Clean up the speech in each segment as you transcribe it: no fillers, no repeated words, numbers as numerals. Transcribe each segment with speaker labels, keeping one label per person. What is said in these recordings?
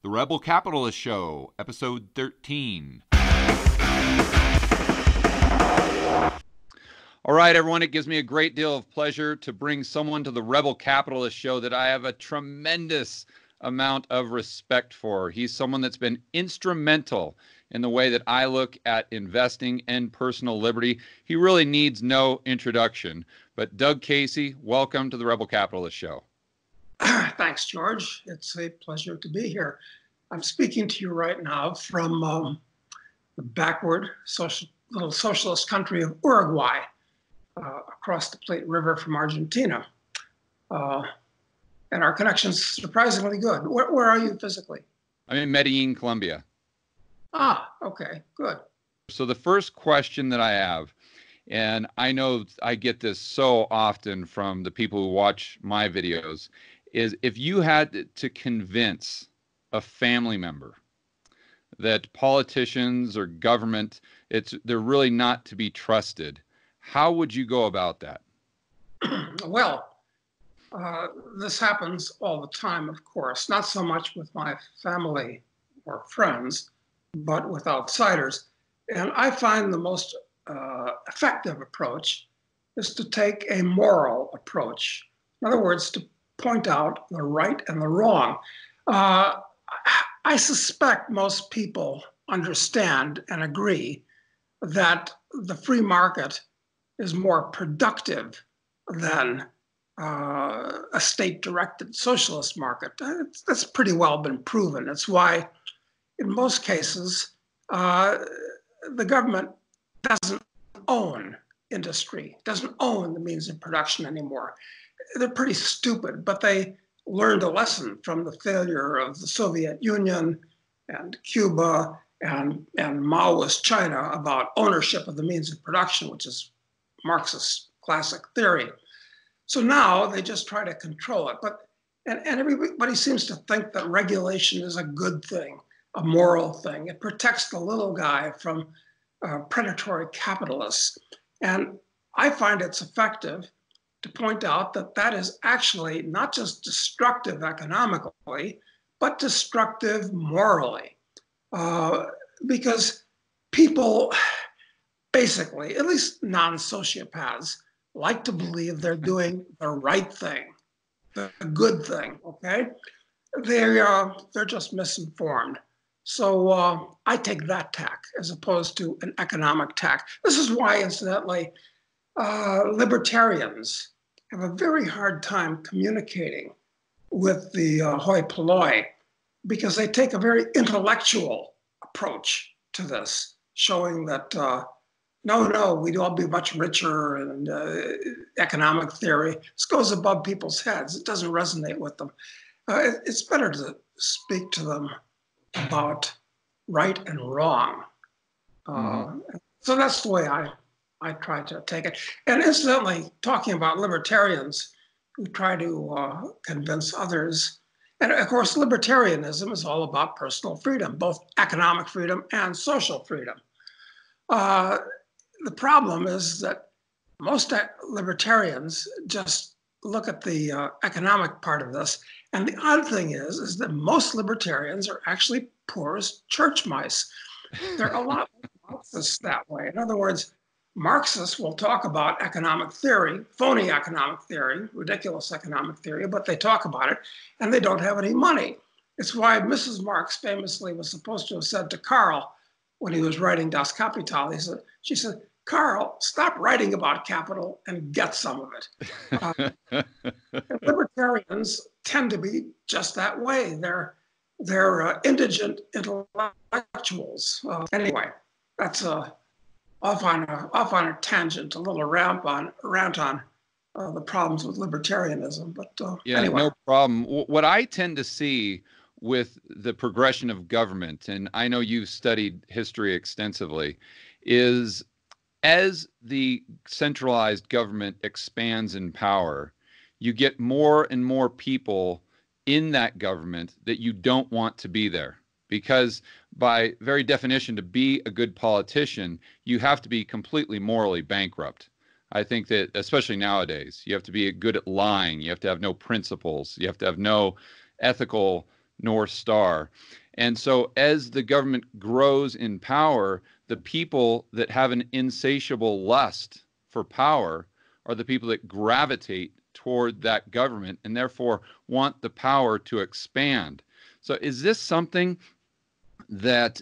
Speaker 1: The Rebel Capitalist Show, Episode 13. All right, everyone, it gives me a great deal of pleasure to bring someone to the Rebel Capitalist Show that I have a tremendous amount of respect for. He's someone that's been instrumental in the way that I look at investing and personal liberty. He really needs no introduction. But Doug Casey, welcome to the Rebel Capitalist Show.
Speaker 2: Thanks, George. It's a pleasure to be here. I'm speaking to you right now from the backward little socialist country of Uruguay, across the Plate River from Argentina. And our connection's surprisingly good. Where are you physically?
Speaker 1: I'm in Medellin, Colombia.
Speaker 2: Ah, okay, good.
Speaker 1: So the first question that I have, and I know I get this so often from the people who watch my videos, is if you had to convince a family member that politicians or government, they're really not to be trusted, how would you go about that?
Speaker 2: Well, this happens all the time, of course, not so much with my family or friends, but with outsiders. And I find the most effective approach is to take a moral approach. In other words, to point out the right and the wrong. I suspect most people understand and agree that the free market is more productive than a state-directed socialist market. That's pretty well been proven. It's why, in most cases, the government doesn't own industry, doesn't own the means of production anymore. They're pretty stupid, but they learned a lesson from the failure of the Soviet Union and Cuba and Maoist China about ownership of the means of production, which is Marxist classic theory. So now they just try to control it. And everybody seems to think that regulation is a good thing, a moral thing. It protects the little guy from predatory capitalists. And I find it's effective to point out that that is actually not just destructive economically, but destructive morally. Because people basically, at least non-sociopaths, like to believe they're doing the right thing, the good thing, okay? They're just misinformed. So I take that tack as opposed to an economic tack. This is why, incidentally, libertarians have a very hard time communicating with the hoi polloi because they take a very intellectual approach to this, showing that no, we'd all be much richer, and economic theory. This goes above people's heads. It doesn't resonate with them. It's better to speak to them about right and wrong. So that's the way I try to take it. And incidentally, talking about libertarians who try to convince others, and of course, libertarianism is all about personal freedom, both economic freedom and social freedom. The problem is that most libertarians just look at the economic part of this. And the odd thing is that most libertarians are actually poor as church mice. They're a lot Marxists that way. In other words, Marxists will talk about economic theory, phony economic theory, ridiculous economic theory, but they talk about it and they don't have any money. It's why Mrs. Marx famously was supposed to have said to Karl when he was writing Das Kapital, she said, Karl, stop writing about capital and get some of it. Libertarians tend to be just that way. They're indigent intellectuals. Anyway, that's off on a tangent, a little rant on the problems with libertarianism. But
Speaker 1: yeah,
Speaker 2: anyway.
Speaker 1: No problem. What I tend to see with the progression of government, and I know you've studied history extensively, is as the centralized government expands in power, you get more and more people in that government that you don't want to be there. Because by very definition, to be a good politician, you have to be completely morally bankrupt. I think that, especially nowadays, you have to be good at lying. You have to have no principles. You have to have no ethical North Star. And so as the government grows in power, the people that have an insatiable lust for power are the people that gravitate toward that government and therefore want the power to expand. So is this something that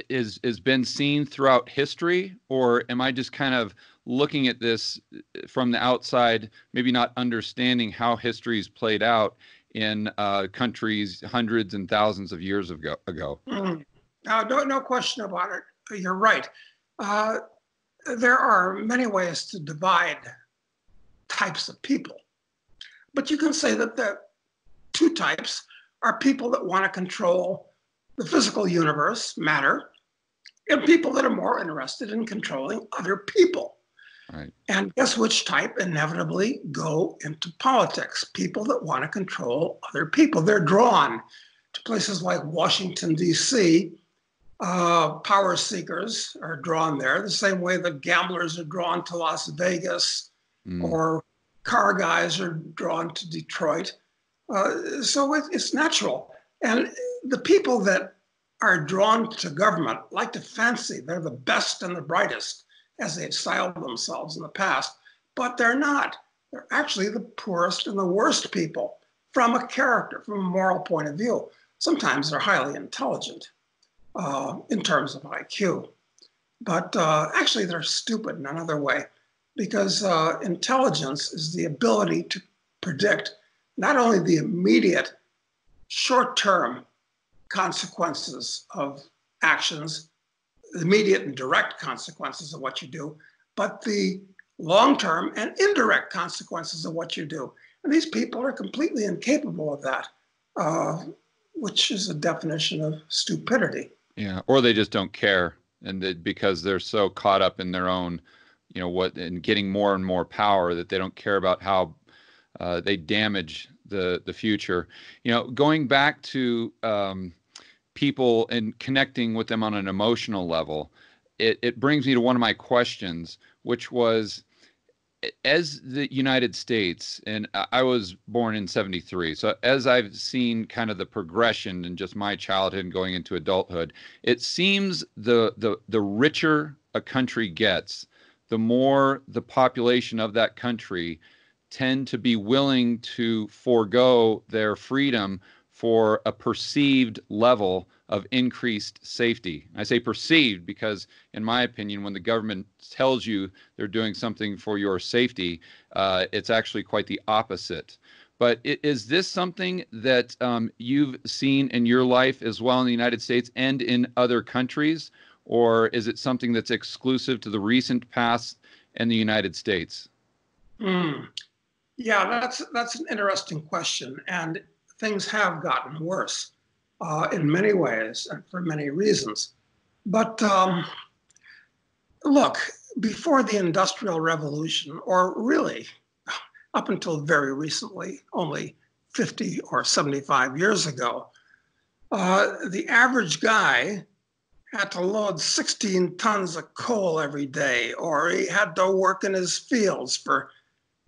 Speaker 1: is been seen throughout history, or am I just kind of looking at this from the outside, maybe not understanding how history's played out in countries hundreds and thousands of years ago?
Speaker 2: No question about it. You're right. There are many ways to divide types of people, but you can say that the two types are people that want to control the physical universe, matter, and people that are more interested in controlling other people.
Speaker 1: Right.
Speaker 2: And guess which type inevitably go into politics? People that want to control other people. They're drawn to places like Washington, D.C. Power seekers are drawn there the same way that gamblers are drawn to Las Vegas or car guys are drawn to Detroit. So it's natural. And the people that are drawn to government like to fancy they're the best and the brightest, as they've styled themselves in the past, but they're not. They're actually the poorest and the worst people from a character, from a moral point of view. Sometimes they're highly intelligent in terms of IQ, but actually they're stupid in another way, because intelligence is the ability to predict not only the immediate short-term consequences of actions, the immediate and direct consequences of what you do, but the long-term and indirect consequences of what you do. And these people are completely incapable of that, which is a definition of stupidity.
Speaker 1: Yeah, or they just don't care, and because they're so caught up in their own, and getting more and more power, that they don't care about how they damage the future. Going back to people and connecting with them on an emotional level, it brings me to one of my questions, which was, as the United States, and I was born in 73, so as I've seen kind of the progression in just my childhood and going into adulthood, it seems the richer a country gets, the more the population of that country tend to be willing to forego their freedom for a perceived level of increased safety. I say perceived because, in my opinion, when the government tells you they're doing something for your safety, it's actually quite the opposite. But is this something that you've seen in your life as well in the United States and in other countries? Or is it something that's exclusive to the recent past and the United States?
Speaker 2: Yeah, that's an interesting question. And things have gotten worse in many ways and for many reasons. But look, before the Industrial Revolution, or really up until very recently, only 50 or 75 years ago, the average guy had to load 16 tons of coal every day, or he had to work in his fields for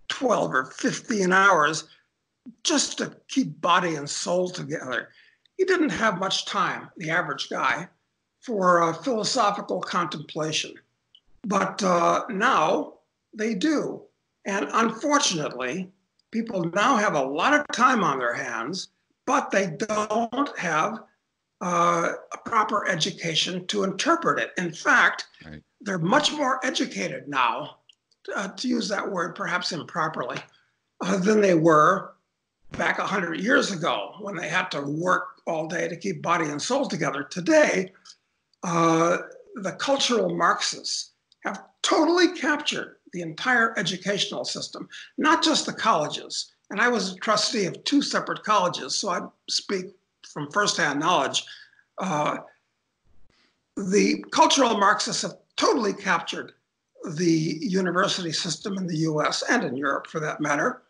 Speaker 2: 12 or 15 hours just to keep body and soul together. He didn't have much time, the average guy, for philosophical contemplation. But now they do. And unfortunately, people now have a lot of time on their hands, but they don't have a proper education to interpret it. In fact,
Speaker 1: Right.
Speaker 2: They're much more educated now, to use that word perhaps improperly, than they were back 100 years ago when they had to work all day to keep body and soul together. Today, the cultural Marxists have totally captured the entire educational system, not just the colleges. And I was a trustee of two separate colleges, so I speak from firsthand knowledge. The cultural Marxists have totally captured the university system in the US and in Europe for that matter.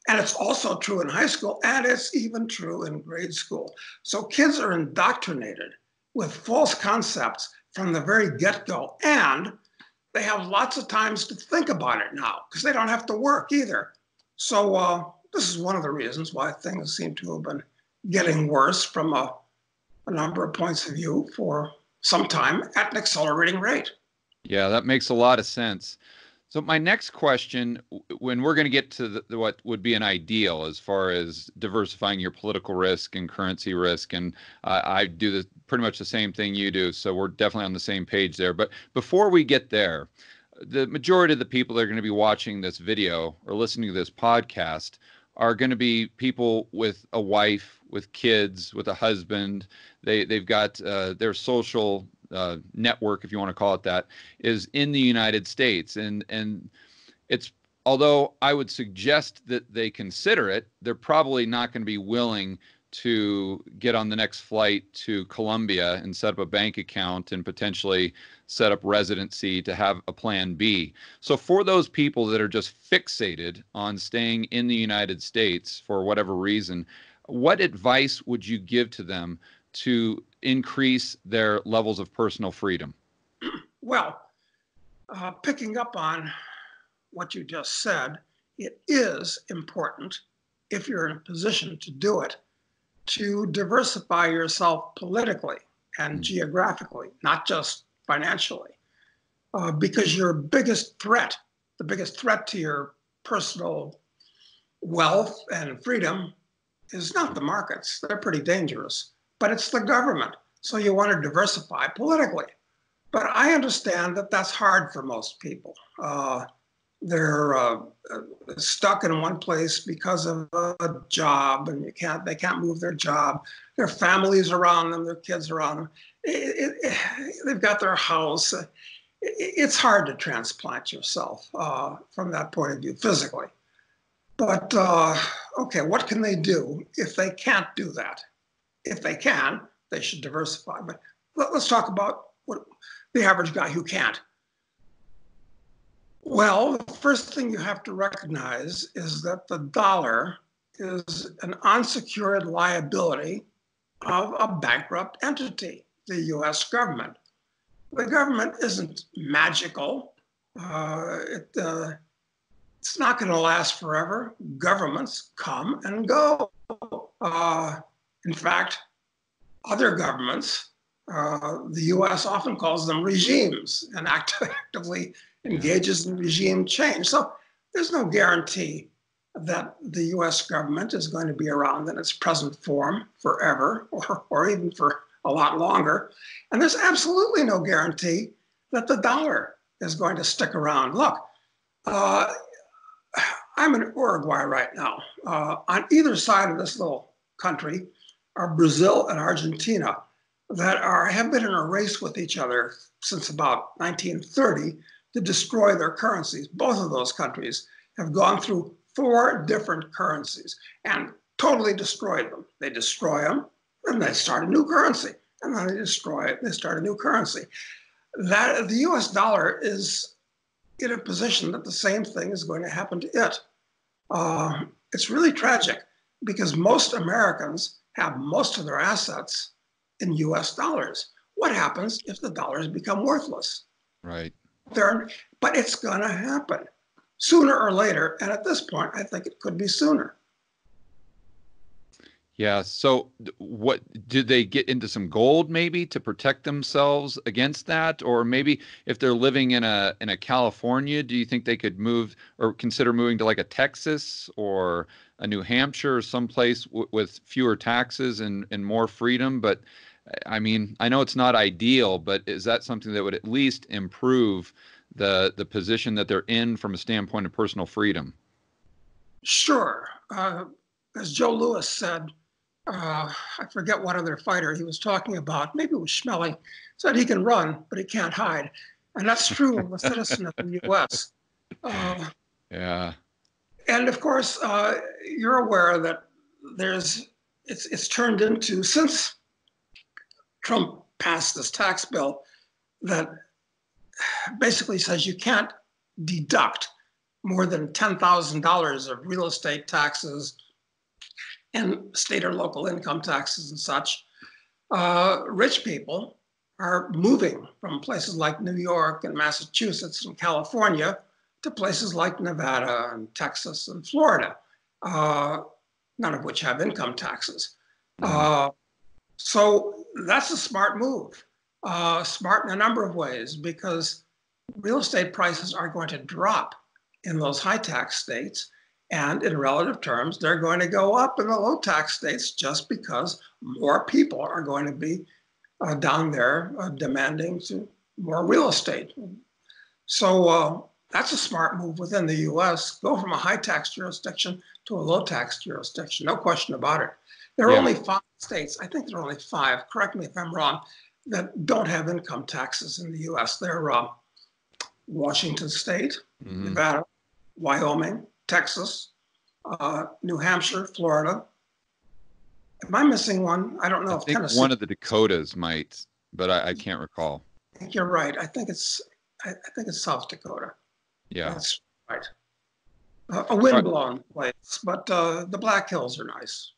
Speaker 2: And it's also true in high school, and it's even true in grade school. So kids are indoctrinated with false concepts from the very get-go, and they have lots of times to think about it now because they don't have to work either. So this is one of the reasons why things seem to have been getting worse from a number of points of view for some time at an accelerating rate.
Speaker 1: Yeah, that makes a lot of sense. So my next question, when we're going to get to what would be an ideal as far as diversifying your political risk and currency risk, and I do pretty much the same thing you do, so we're definitely on the same page there. But before we get there, the majority of the people that are going to be watching this video or listening to this podcast are going to be people with a wife, with kids, with a husband. They've got their social network, if you want to call it that, is in the United States. And it's, although I would suggest that they consider it, they're probably not going to be willing to get on the next flight to Colombia and set up a bank account and potentially set up residency to have a plan B. So for those people that are just fixated on staying in the United States for whatever reason, what advice would you give to them to increase their levels of personal freedom?
Speaker 2: Well, picking up on what you just said, it is important, if you're in a position to do it, to diversify yourself politically and geographically, not just financially, because your biggest threat, the biggest threat to your personal wealth and freedom is not the markets. They're pretty dangerous, but it's the government. So you want to diversify politically. But I understand that that's hard for most people. They're stuck in one place because of a job, and they can't move their job. Their families around them, their kids around them. They've got their house. It's hard to transplant yourself from that point of view physically. But okay, what can they do if they can't do that? If they can, they should diversify. But let's talk about what the average guy who can't. Well, the first thing you have to recognize is that the dollar is an unsecured liability of a bankrupt entity, the US government. The government isn't magical. It's not going to last forever. Governments come and go. In fact, other governments, the US often calls them regimes and actively engages in regime change. So there's no guarantee that the US government is going to be around in its present form forever or even for a lot longer. And there's absolutely no guarantee that the dollar is going to stick around. Look, I'm in Uruguay right now. On either side of this little country are Brazil and Argentina that have been in a race with each other since about 1930 to destroy their currencies. Both of those countries have gone through 4 different currencies and totally destroyed them. They destroy them, and they start a new currency. And then they destroy it, they start a new currency. The US dollar is in a position that the same thing is going to happen to it. It's really tragic because most Americans have most of their assets in US dollars. What happens if the dollars become worthless?
Speaker 1: Right.
Speaker 2: But it's going to happen sooner or later. And at this point, I think it could be sooner.
Speaker 1: Yeah. So what, did they get into some gold maybe to protect themselves against that? Or maybe if they're living in a California, do you think they could move or consider moving to like a Texas or a New Hampshire or someplace with fewer taxes and more freedom? But I mean, I know it's not ideal, but is that something that would at least improve the position that they're in from a standpoint of personal freedom?
Speaker 2: Sure. As Joe Louis said, I forget what other fighter he was talking about, maybe it was Schmeling, said he can run, but he can't hide. And that's true of a citizen of the US.
Speaker 1: Yeah.
Speaker 2: And of course, you're aware that it's turned into, since Trump passed this tax bill that basically says you can't deduct more than $10,000 of real estate taxes and state or local income taxes and such. Rich people are moving from places like New York and Massachusetts and California to places like Nevada and Texas and Florida, none of which have income taxes.
Speaker 1: Mhm.
Speaker 2: So that's a smart move. Smart in a number of ways because real estate prices are going to drop in those high tax states. And in relative terms, they're going to go up in the low tax states just because more people are going to be down there demanding more real estate. So that's a smart move within the US. Go from a high tax jurisdiction to a low tax jurisdiction, no question about it. There are
Speaker 1: Yeah.
Speaker 2: only 5 states, I think there are only 5, correct me if I'm wrong, that don't have income taxes in the US. They're Washington State,
Speaker 1: Hmm.
Speaker 2: Nevada, Wyoming, Texas, New Hampshire, Florida. Am I missing one? I don't
Speaker 1: I
Speaker 2: know if
Speaker 1: think
Speaker 2: Tennessee.
Speaker 1: one of the Dakotas might, but I can't recall.
Speaker 2: I think you're right. I think it's South Dakota.
Speaker 1: Yeah.
Speaker 2: That's right. A
Speaker 1: All right.
Speaker 2: windblown place, but the Black Hills are nice.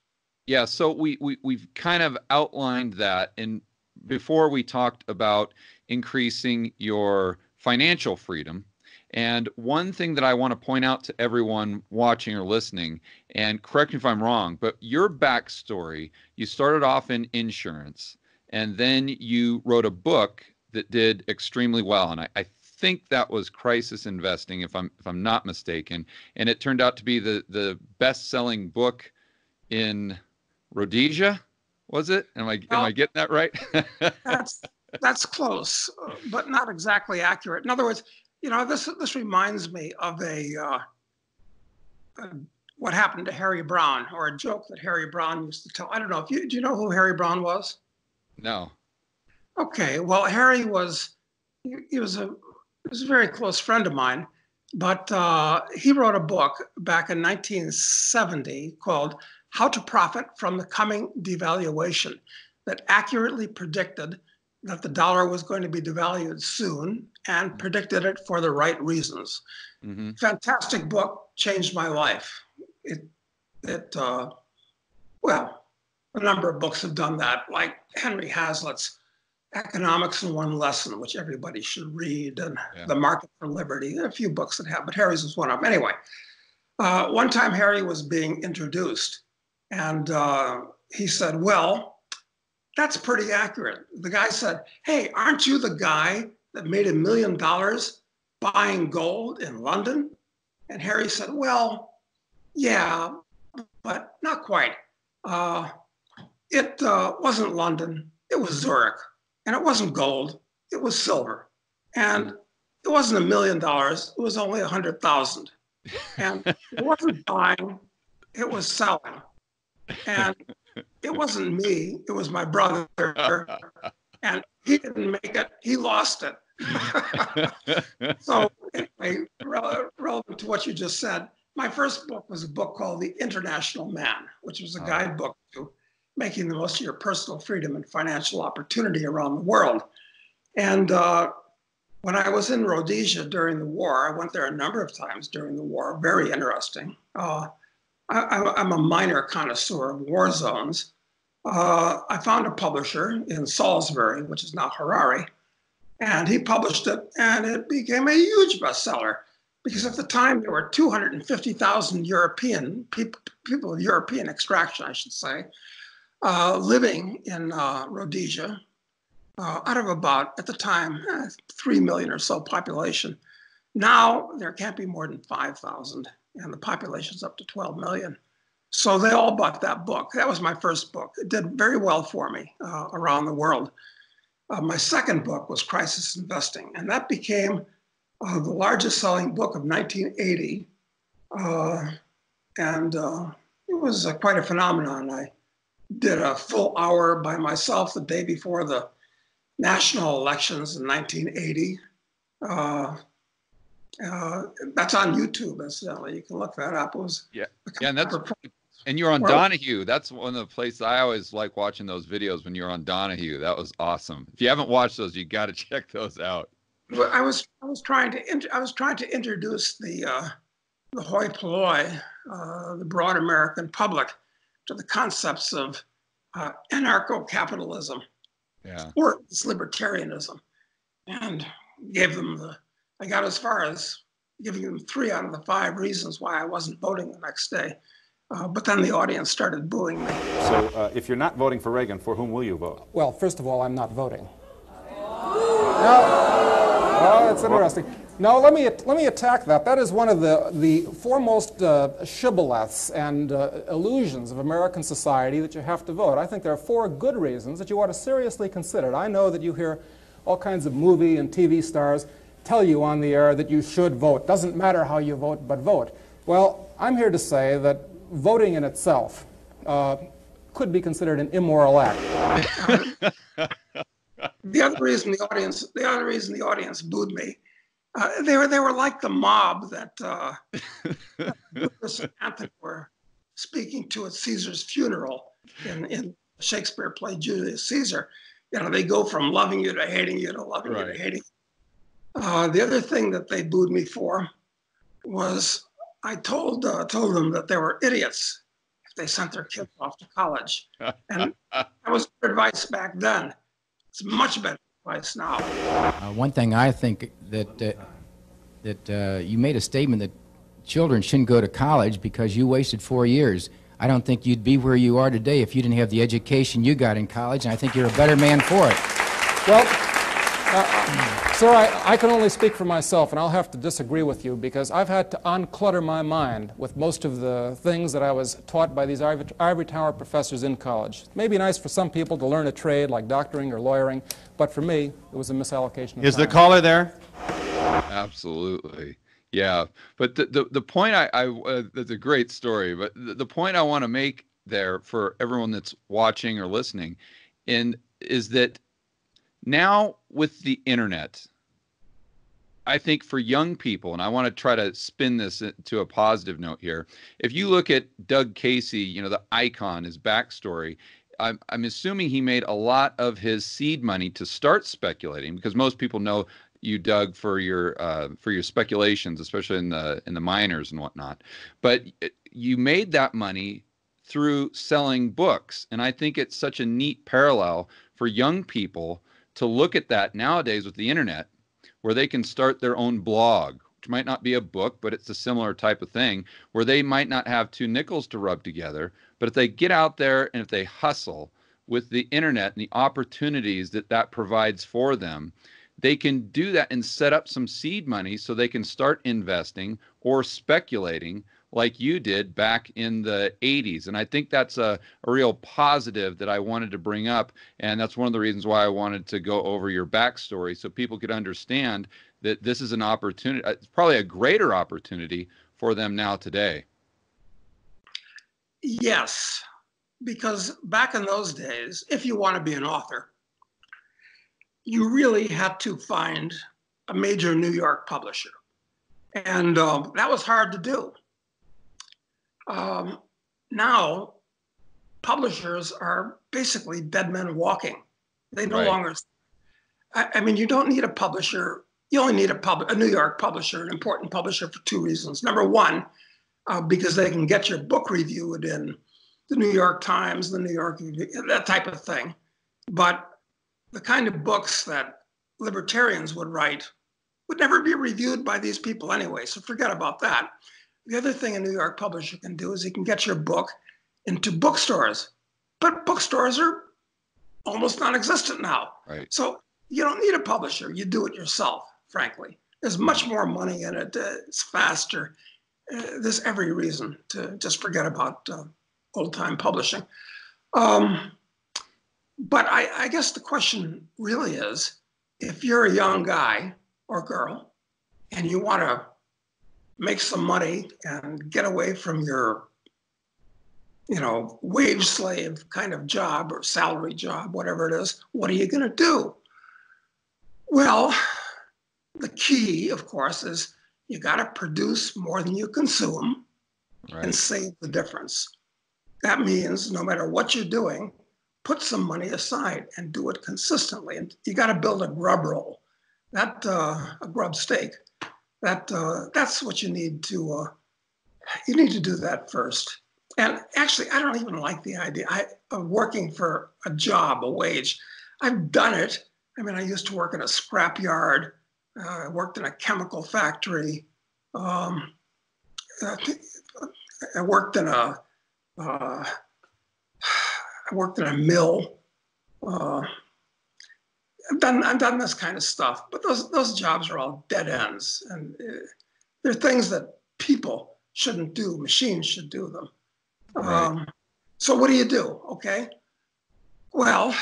Speaker 1: Yeah. So we've kind of outlined that, and before we talked about increasing your financial freedom. And one thing that I want to point out to everyone watching or listening, and correct me if I'm wrong, but your backstory, you started off in insurance, and then you wrote a book that did extremely well. And I think that was Crisis Investing, if I'm not mistaken. And it turned out to be the best-selling book in Rhodesia, was it? Am I
Speaker 2: Well,
Speaker 1: getting that right?
Speaker 2: that's that's close, but not exactly accurate. In other words, this reminds me of a what happened to Harry Brown, or a joke that Harry Brown used to tell. I don't know if do you know who Harry Brown was?
Speaker 1: No.
Speaker 2: Okay, well, Harry was a very close friend of mine, but he wrote a book back in 1970 called "How to Profit from the Coming Devaluation," that accurately predicted that the dollar was going to be devalued soon and predicted it for the right reasons.
Speaker 1: Hmm.
Speaker 2: Fantastic book, changed my life. It, it well, a number of books have done that, like Henry Hazlitt's Economics in One Lesson, which everybody should read, and
Speaker 1: Yeah.
Speaker 2: The Market for Liberty. There are a few books that have, but Harry's was one of them. Anyway, one time Harry was being introduced, and he said, "Well, that's pretty accurate." The guy said, "Hey, aren't you the guy that made $1 million buying gold in London?" And Harry said, "Well, yeah, but not quite. Uh, it wasn't London, it was Zurich. And it wasn't gold, it was silver. And it wasn't $1 million, it was only 100,000. And it wasn't buying, it was selling. And it wasn't me, it was my brother. And he didn't make it, he lost it. So, anyway, relevant to what you just said, my first book was a book called The International Man, which was a guidebook to making the most of your personal freedom and financial opportunity around the world. And when I was in Rhodesia during the war, I went there a number of times during the war, very interesting. I'm a minor connoisseur of war zones. I found a publisher in Salisbury, which is now Harare, and he published it, and it became a huge bestseller because at the time there were 250,000 European people of European extraction, I should say, living in Rhodesia, out of about, at the time, 3 million or so population. Now there can't be more than 5,000, and the population's up to 12 million. So they all bought that book. That was my first book. It did very well for me around the world. My second book was Crisis Investing, and that became the largest selling book of 1980. And it was quite a phenomenon. I did a full hour by myself the day before the national elections in 1980. That's on YouTube, incidentally. You can look that up. It was
Speaker 1: Yeah. Yeah. And you're on Donahue. That's one of the places I always like watching those videos when you're on Donahue. That was awesome. If you haven't watched those, you got to check those out.
Speaker 2: I was trying to introduce the hoi polloi, the broad American public, to the concepts of anarcho-capitalism, or libertarianism, and gave them I got as far as giving them 3 out of the 5 reasons why I wasn't voting the next day. But then the audience started booing me.
Speaker 3: So if you're not voting for Reagan, for whom will you vote?
Speaker 4: Well, first of all, I'm not voting. No, that's interesting. No, let me attack that. That is one of the foremost shibboleths and illusions of American society, that you have to vote. I think there are 4 good reasons that you ought to seriously consider it. I know that you hear all kinds of movie and TV stars tell you on the air that you should vote. Doesn't matter how you vote, but vote. Well, I'm here to say that voting in itself could be considered an immoral act.
Speaker 2: The other reason the audience booed me, they were like the mob that Lucas and Anthony were speaking to at Caesar's funeral in Shakespeare play Julius Caesar. You know, they go from loving you to hating you to loving you to hating you. The other thing that they booed me for was I told them that they were idiots if they sent their kids off to college, and that was good advice back then. It's much better advice now.
Speaker 5: One thing I think that you made a statement that children shouldn't go to college because you wasted 4 years. I don't think you'd be where you are today if you didn't have the education you got in college, and I think you're a better man for it.
Speaker 4: Well, sir, I can only speak for myself, and I'll have to disagree with you, because I've had to unclutter my mind with most of the things that I was taught by these ivory tower professors in college. It may be nice for some people to learn a trade like doctoring or lawyering, but for me, it was a misallocation of time.
Speaker 3: Is the caller there?
Speaker 1: Absolutely. Yeah. But the point that's a great story, but the point I want to make there for everyone that's watching or listening is that now with the internet, I think for young people, and I want to try to spin this to a positive note here. If you look at Doug Casey, you know, the icon, his backstory, I'm assuming he made a lot of his seed money to start speculating, because most people know you, Doug, for your speculations, especially in the miners and whatnot. But you made that money through selling books, and I think it's such a neat parallel for young people to look at that nowadays with the internet, where they can start their own blog, which might not be a book, but it's a similar type of thing, where they might not have 2 nickels to rub together. But if they get out there and if they hustle with the internet and the opportunities that provides for them, they can do that and set up some seed money so they can start investing or speculating like you did back in the 80s. And I think that's a real positive that I wanted to bring up. And that's one of the reasons why I wanted to go over your backstory, so people could understand that this is an opportunity. It's probably a greater opportunity for them now today.
Speaker 2: Yes, because back in those days, if you want to be an author, you really had to find a major New York publisher. And that was hard to do. Now, publishers are basically dead men walking. They no longer, I mean, you don't need a publisher. You only need a New York publisher, an important publisher, for 2 reasons. Number one, because they can get your book reviewed in the New York Times, the New York, that type of thing. But the kind of books that libertarians would write would never be reviewed by these people anyway, so forget about that. The other thing a New York publisher can do is he can get your book into bookstores, but bookstores are almost non-existent now.
Speaker 1: Right.
Speaker 2: So you don't need a publisher. You do it yourself, frankly. There's much more money in it. It's faster. There's every reason to just forget about old-time publishing. But I guess the question really is, if you're a young guy or girl and you want to make some money and get away from your, wage slave kind of job or salary job, whatever it is, what are you going to do? Well, the key, of course, is you got to produce more than you consume and save the difference. That means no matter what you're doing, put some money aside and do it consistently. And you got to build a grub roll, a grub stake. That's what you need to. You need to do that first. And actually, I don't even like the idea of working for a job, a wage. I've done it. I mean, I used to work in a scrap yard. I worked in a chemical factory. I worked in a I worked in a mill. I've done this kind of stuff, but those jobs are all dead ends, and they're things that people shouldn't do. Machines should do them.
Speaker 1: Right.
Speaker 2: So what do you do? Okay. Well,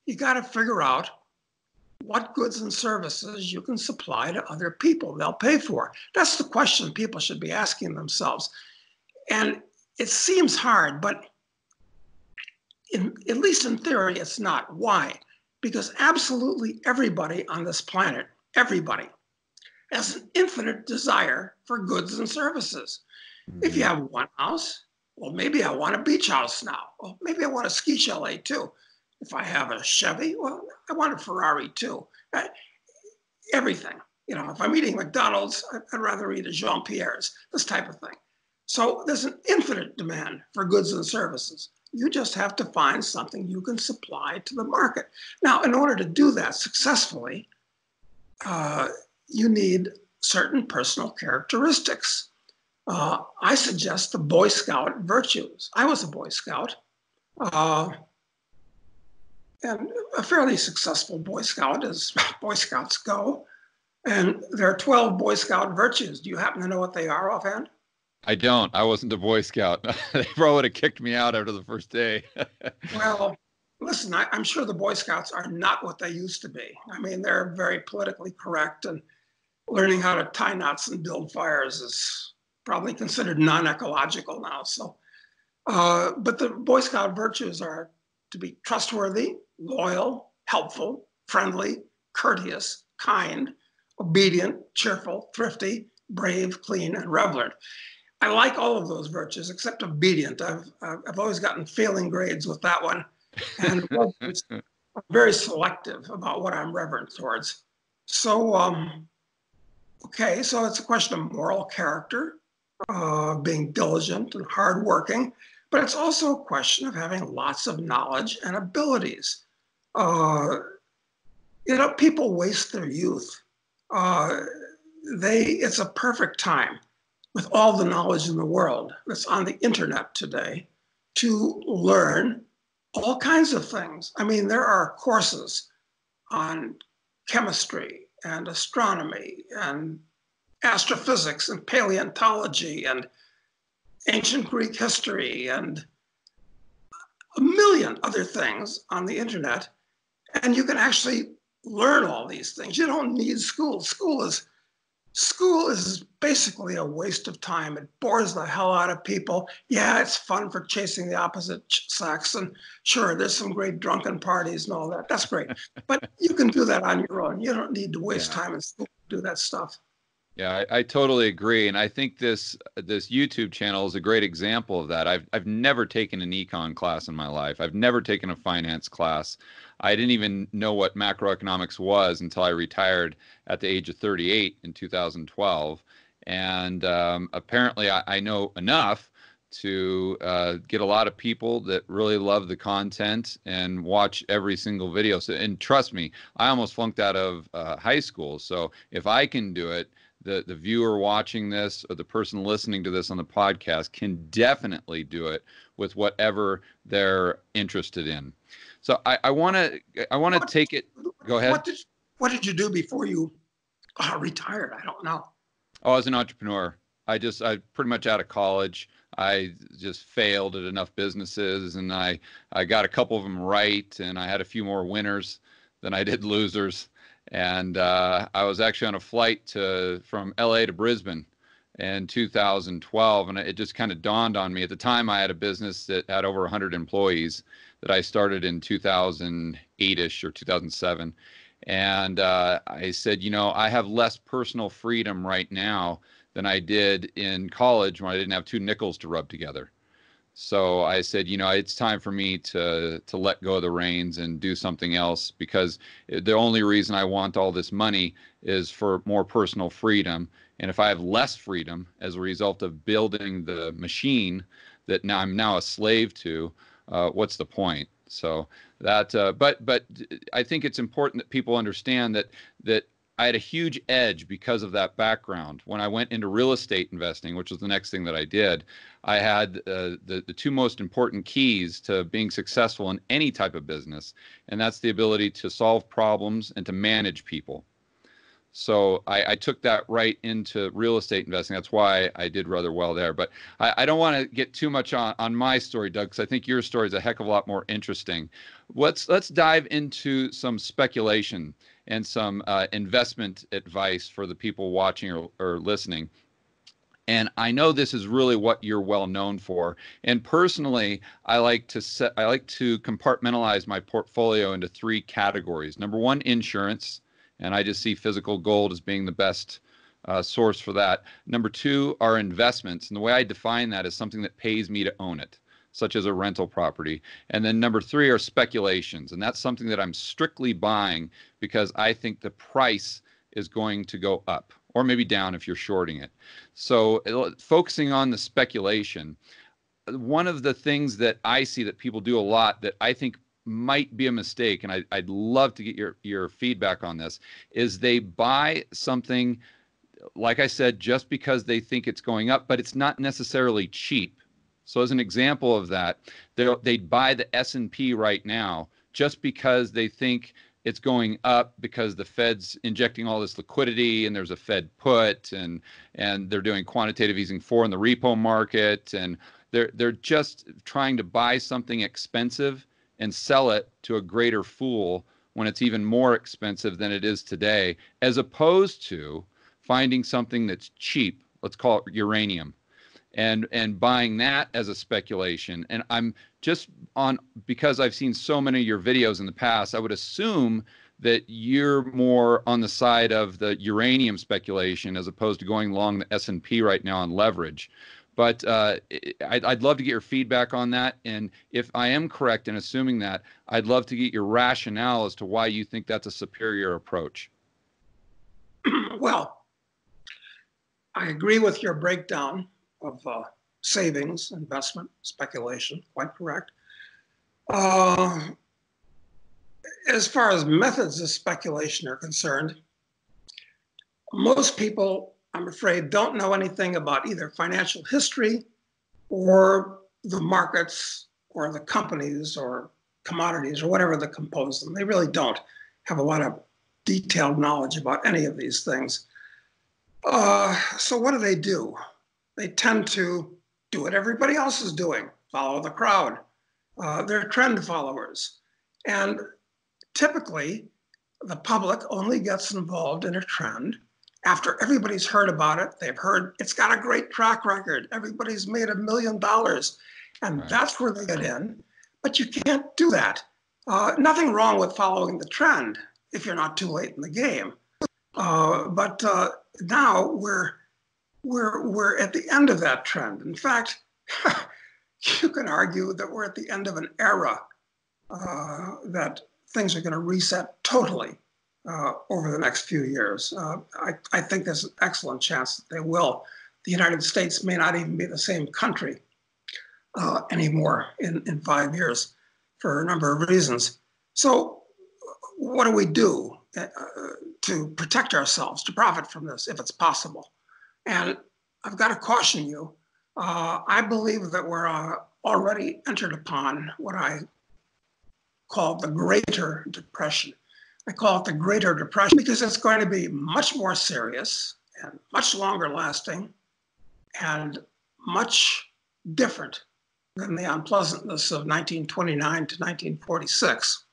Speaker 2: you got to figure out what goods and services you can supply to other people they'll pay for. That's the question people should be asking themselves. And it seems hard, but at least in theory, it's not. Why? Because absolutely everybody on this planet, everybody, has an infinite desire for goods and services. If you have one house, well, maybe I want a beach house now. Well, maybe I want a ski chalet too. If I have a Chevy, well, I want a Ferrari too. Everything. You know, if I'm eating McDonald's, I'd rather eat a Jean-Pierre's, this type of thing. So there's an infinite demand for goods and services. You just have to find something you can supply to the market. Now, in order to do that successfully, you need certain personal characteristics. I suggest the Boy Scout virtues. I was a Boy Scout, and a fairly successful Boy Scout as Boy Scouts go. And there are 12 Boy Scout virtues. Do you happen to know what they are offhand?
Speaker 1: I don't. I wasn't a Boy Scout. They probably would have kicked me out after the first day.
Speaker 2: Well, listen, I'm sure the Boy Scouts are not what they used to be. I mean, they're very politically correct, and learning how to tie knots and build fires is probably considered non-ecological now. So, but the Boy Scout virtues are to be trustworthy, loyal, helpful, friendly, courteous, kind, obedient, cheerful, thrifty, brave, clean, and reverent. I like all of those virtues except obedient. I've always gotten failing grades with that one, and I'm very selective about what I'm reverent towards. So, okay, so it's a question of moral character, being diligent and hardworking, but it's also a question of having lots of knowledge and abilities. You know, people waste their youth. It's a perfect time with all the knowledge in the world that's on the internet today to learn all kinds of things. I mean, there are courses on chemistry and astronomy and astrophysics and paleontology and ancient Greek history and a million other things on the internet. And you can actually learn all these things. You don't need school. School is basically a waste of time. It bores the hell out of people. Yeah, it's fun for chasing the opposite sex. And sure, there's some great drunken parties and all that. That's great. But you can do that on your own. You don't need to waste time in school to do that stuff.
Speaker 1: Yeah, I totally agree, and I think this YouTube channel is a great example of that. I've never taken an econ class in my life. I've never taken a finance class. I didn't even know what macroeconomics was until I retired at the age of 38 in 2012. And apparently, I know enough to get a lot of people that really love the content and watch every single video. So, and trust me, I almost flunked out of high school. So if I can do it, the viewer watching this or the person listening to this on the podcast can definitely do it with whatever they're interested in. So I want to take it. Go ahead.
Speaker 2: What did you do before you retired? I don't know.
Speaker 1: Oh, I was an entrepreneur. I pretty much out of college. I just failed at enough businesses, and I got a couple of them right, and I had a few more winners than I did losers. And I was actually on a flight from LA to Brisbane in 2012, and it just kind of dawned on me. At the time, I had a business that had over 100 employees that I started in 2008-ish or 2007. And I said, you know, I have less personal freedom right now than I did in college when I didn't have two nickels to rub together. So I said, you know, it's time for me to let go of the reins and do something else, because the only reason I want all this money is for more personal freedom. And if I have less freedom as a result of building the machine that now I'm a slave to, what's the point? So that, but I think it's important that people understand that I had a huge edge because of that background. When I went into real estate investing, which was the next thing that I did, I had the two most important keys to being successful in any type of business, and that's the ability to solve problems and to manage people. So I took that right into real estate investing. That's why I did rather well there. But I don't want to get too much on my story, Doug, because I think your story is a heck of a lot more interesting. Let's dive into some speculation and some investment advice for the people watching or listening. And I know this is really what you're well known for. And personally, I like to compartmentalize my portfolio into three categories. Number one, insurance. And I just see physical gold as being the best source for that. Number two are investments. And the way I define that is something that pays me to own it, such as a rental property. And then number three are speculations. And that's something that I'm strictly buying because I think the price is going to go up or maybe down if you're shorting it. So focusing on the speculation, one of the things that I see that people do a lot that I think might be a mistake, and I'd love to get your feedback on this, is they buy something, like I said, just because they think it's going up, but it's not necessarily cheap. So as an example of that, they'd buy the S&P right now just because they think it's going up because the Fed's injecting all this liquidity and there's a Fed put and they're doing quantitative easing 4 in the repo market, and they're just trying to buy something expensive and sell it to a greater fool when it's even more expensive than it is today, as opposed to finding something that's cheap, let's call it uranium, and buying that as a speculation. And I'm just because I've seen so many of your videos in the past, I would assume that you're more on the side of the uranium speculation as opposed to going long the S&P right now on leverage. But I'd love to get your feedback on that. And if I am correct in assuming that, I'd love to get your rationale as to why you think that's a superior approach.
Speaker 2: Well, I agree with your breakdown of savings, investment, speculation, quite correct. As far as methods of speculation are concerned, most people, I'm afraid, don't know anything about either financial history or the markets or the companies or commodities or whatever that compose them. They really don't have a lot of detailed knowledge about any of these things. So what do? They tend to do what everybody else is doing, follow the crowd. They're trend followers. And typically, the public only gets involved in a trend after everybody's heard about it. They've heard it's got a great track record. Everybody's made $1 million. And
Speaker 1: Right.
Speaker 2: That's where they get in. But you can't do that. Nothing wrong with following the trend if you're not too late in the game. But now we're at the end of that trend. In fact, you can argue that we're at the end of an era that things are going to reset totally over the next few years. I think there's an excellent chance that they will. The United States may not even be the same country anymore in 5 years for a number of reasons. So what do we do to protect ourselves, to profit from this, if it's possible? And I've got to caution you. I believe that we're already entered upon what I call the Greater Depression. I call it the Greater Depression because it's going to be much more serious and much longer lasting and much different than the unpleasantness of 1929 to 1946.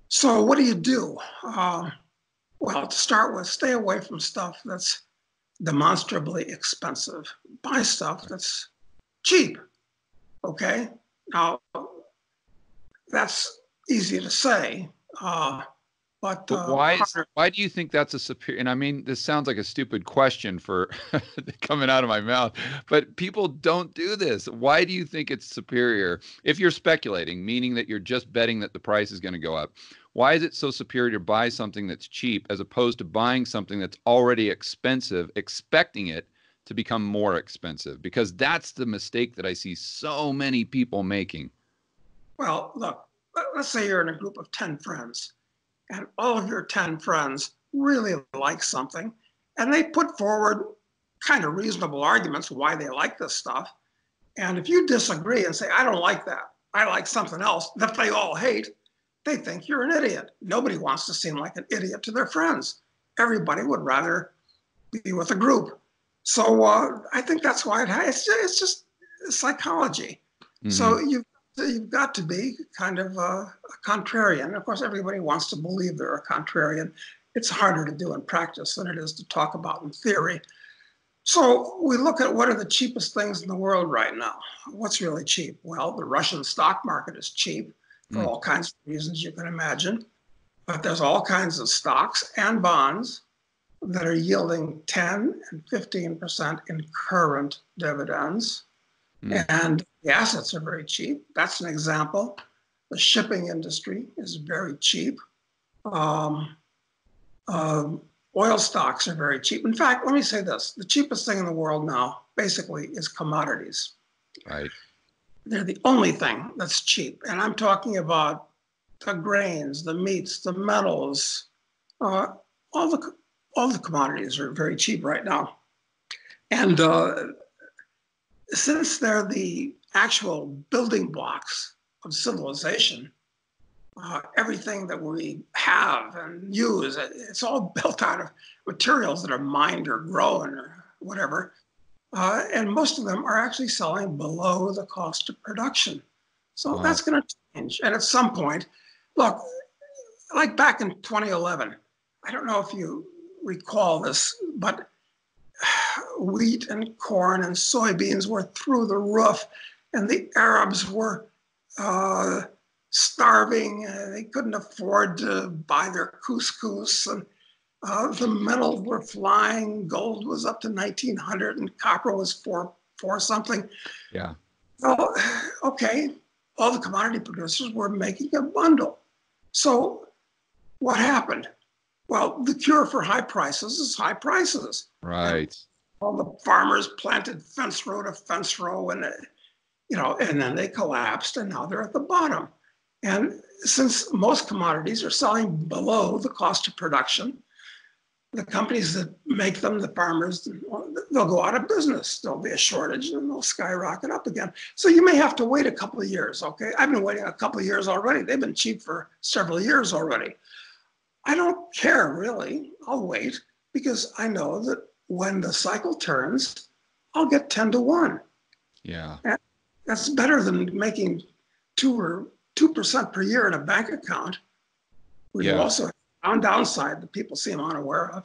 Speaker 2: So what do? Well, to start with, stay away from stuff that's demonstrably expensive. Buy stuff that's cheap, okay? Now, that's easy to say, but
Speaker 1: why do you think that's a superior? And I mean, this sounds like a stupid question for coming out of my mouth, but people don't do this. Why do you think it's superior? If you're speculating, meaning that you're just betting that the price is going to go up, why is it so superior to buy something that's cheap as opposed to buying something that's already expensive, expecting it to become more expensive? Because that's the mistake that I see so many people making.
Speaker 2: Well, look, let's say you're in a group of 10 friends, and all of your 10 friends really like something, and they put forward kind of reasonable arguments why they like this stuff. And if you disagree and say, I don't like that, I like something else that they all hate, they think you're an idiot. Nobody wants to seem like an idiot to their friends. Everybody would rather be with a group. So I think that's why it's just psychology. Mm-hmm. So you've got to be kind of a contrarian. Of course, everybody wants to believe they're a contrarian. It's harder to do in practice than it is to talk about in theory. So we look at what are the cheapest things in the world right now. What's really cheap? Well, the Russian stock market is cheap for all kinds of reasons you can imagine. But there's all kinds of stocks and bonds that are yielding 10 and 15% in current dividends. And the assets are very cheap. That's an example. The shipping industry is very cheap. Oil stocks are very cheap. In fact, let me say this. The cheapest thing in the world now, basically, is commodities.
Speaker 1: Right.
Speaker 2: They're the only thing that's cheap. And I'm talking about the grains, the meats, the metals. All the commodities are very cheap right now. And since they're the actual building blocks of civilization, everything that we have and use, it's all built out of materials that are mined or grown or whatever. And most of them are actually selling below the cost of production. So that's going to change. And at some point, look, like back in 2011, I don't know if you recall this, but wheat and corn and soybeans were through the roof, and the Arabs were starving. They couldn't afford to buy their couscous, and the metals were flying. Gold was up to 1900 and copper was four something.
Speaker 1: Yeah.
Speaker 2: Well, okay, all the commodity producers were making a bundle. So what happened? Well, the cure for high prices is high prices.
Speaker 1: Right.
Speaker 2: And all the farmers planted fence row to fence row, and and then they collapsed, and now they're at the bottom. And since most commodities are selling below the cost of production, the companies that make them, the farmers, they'll go out of business. There'll be a shortage, and they'll skyrocket up again. So you may have to wait a couple of years, okay? I've been waiting a couple of years already. They've been cheap for several years already. I don't care, really. I'll wait, because I know that when the cycle turns, I'll get 10 to 1.
Speaker 1: Yeah.
Speaker 2: And that's better than making 2% per year in a bank account. We also have a downside that people seem unaware of.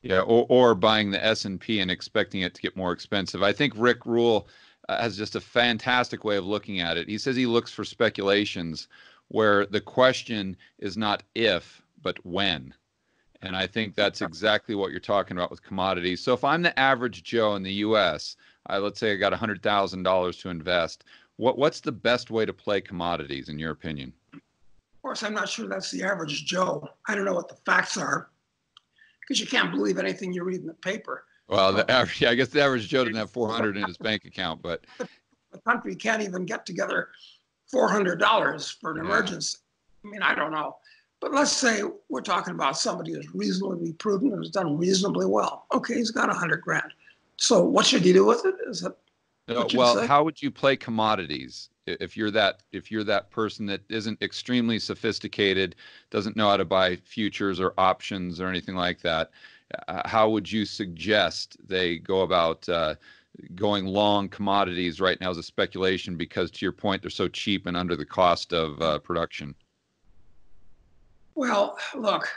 Speaker 1: Yeah, or buying the S&P and expecting it to get more expensive. I think Rick Rule has just a fantastic way of looking at it. He says he looks for speculations where the question is not if, but when. And I think that's exactly what you're talking about with commodities. So if I'm the average Joe in the U.S., let's say I got $100,000 to invest, what's the best way to play commodities, in your opinion?
Speaker 2: Of course, I'm not sure that's the average Joe. I don't know what the facts are, because you can't believe anything you read in the paper.
Speaker 1: Well, I guess the average Joe doesn't have 400 in his bank account, but
Speaker 2: the country can't even get together $400 for an emergency. I mean, I don't know. But let's say we're talking about somebody who's reasonably prudent and has done reasonably well. Okay, he's got $100,000. So what should he do with it? Is it
Speaker 1: how would you play commodities if you're that person that isn't extremely sophisticated, doesn't know how to buy futures or options or anything like that? How would you suggest they go about going long commodities right now as a speculation? Because to your point, they're so cheap and under the cost of production.
Speaker 2: Well, look,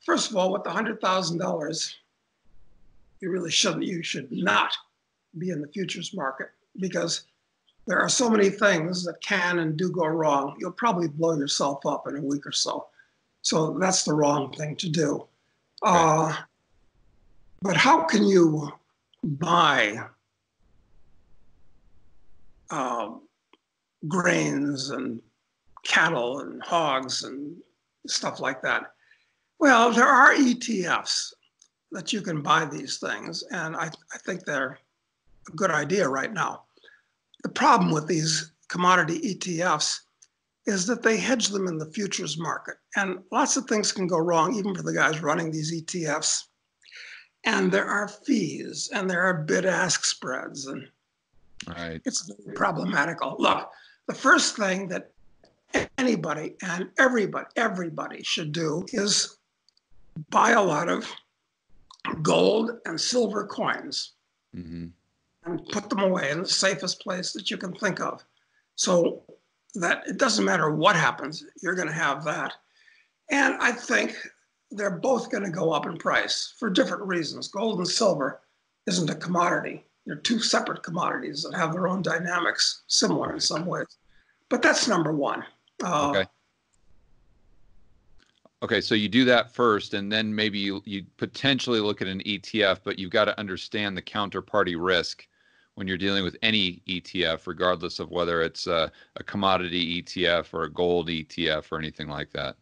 Speaker 2: first of all, with the $100,000, you should not be in the futures market, because there are so many things that can and do go wrong. You'll probably blow yourself up in a week or so. So that's the wrong thing to do. Right. But how can you buy grains and cattle and hogs and stuff like that? Well, there are ETFs that you can buy these things, and I think they're a good idea right now. The problem with these commodity ETFs is that they hedge them in the futures market. And lots of things can go wrong, even for the guys running these ETFs. And there are fees and there are bid-ask spreads. And
Speaker 1: Right.
Speaker 2: it's very problematical. Look, the first thing that anybody and everybody should do is buy a lot of gold and silver coins
Speaker 1: Mm-hmm.
Speaker 2: and put them away in the safest place that you can think of, so that it doesn't matter what happens, you're going to have that. And I think they're both going to go up in price for different reasons. Gold and silver isn't a commodity. They're two separate commodities that have their own dynamics, similar in some ways. But that's number one.
Speaker 1: Okay. Okay, so you do that first, and then maybe you potentially look at an ETF, but you've got to understand the counterparty risk when you're dealing with any ETF, regardless of whether it's a commodity ETF or a gold ETF or anything like that.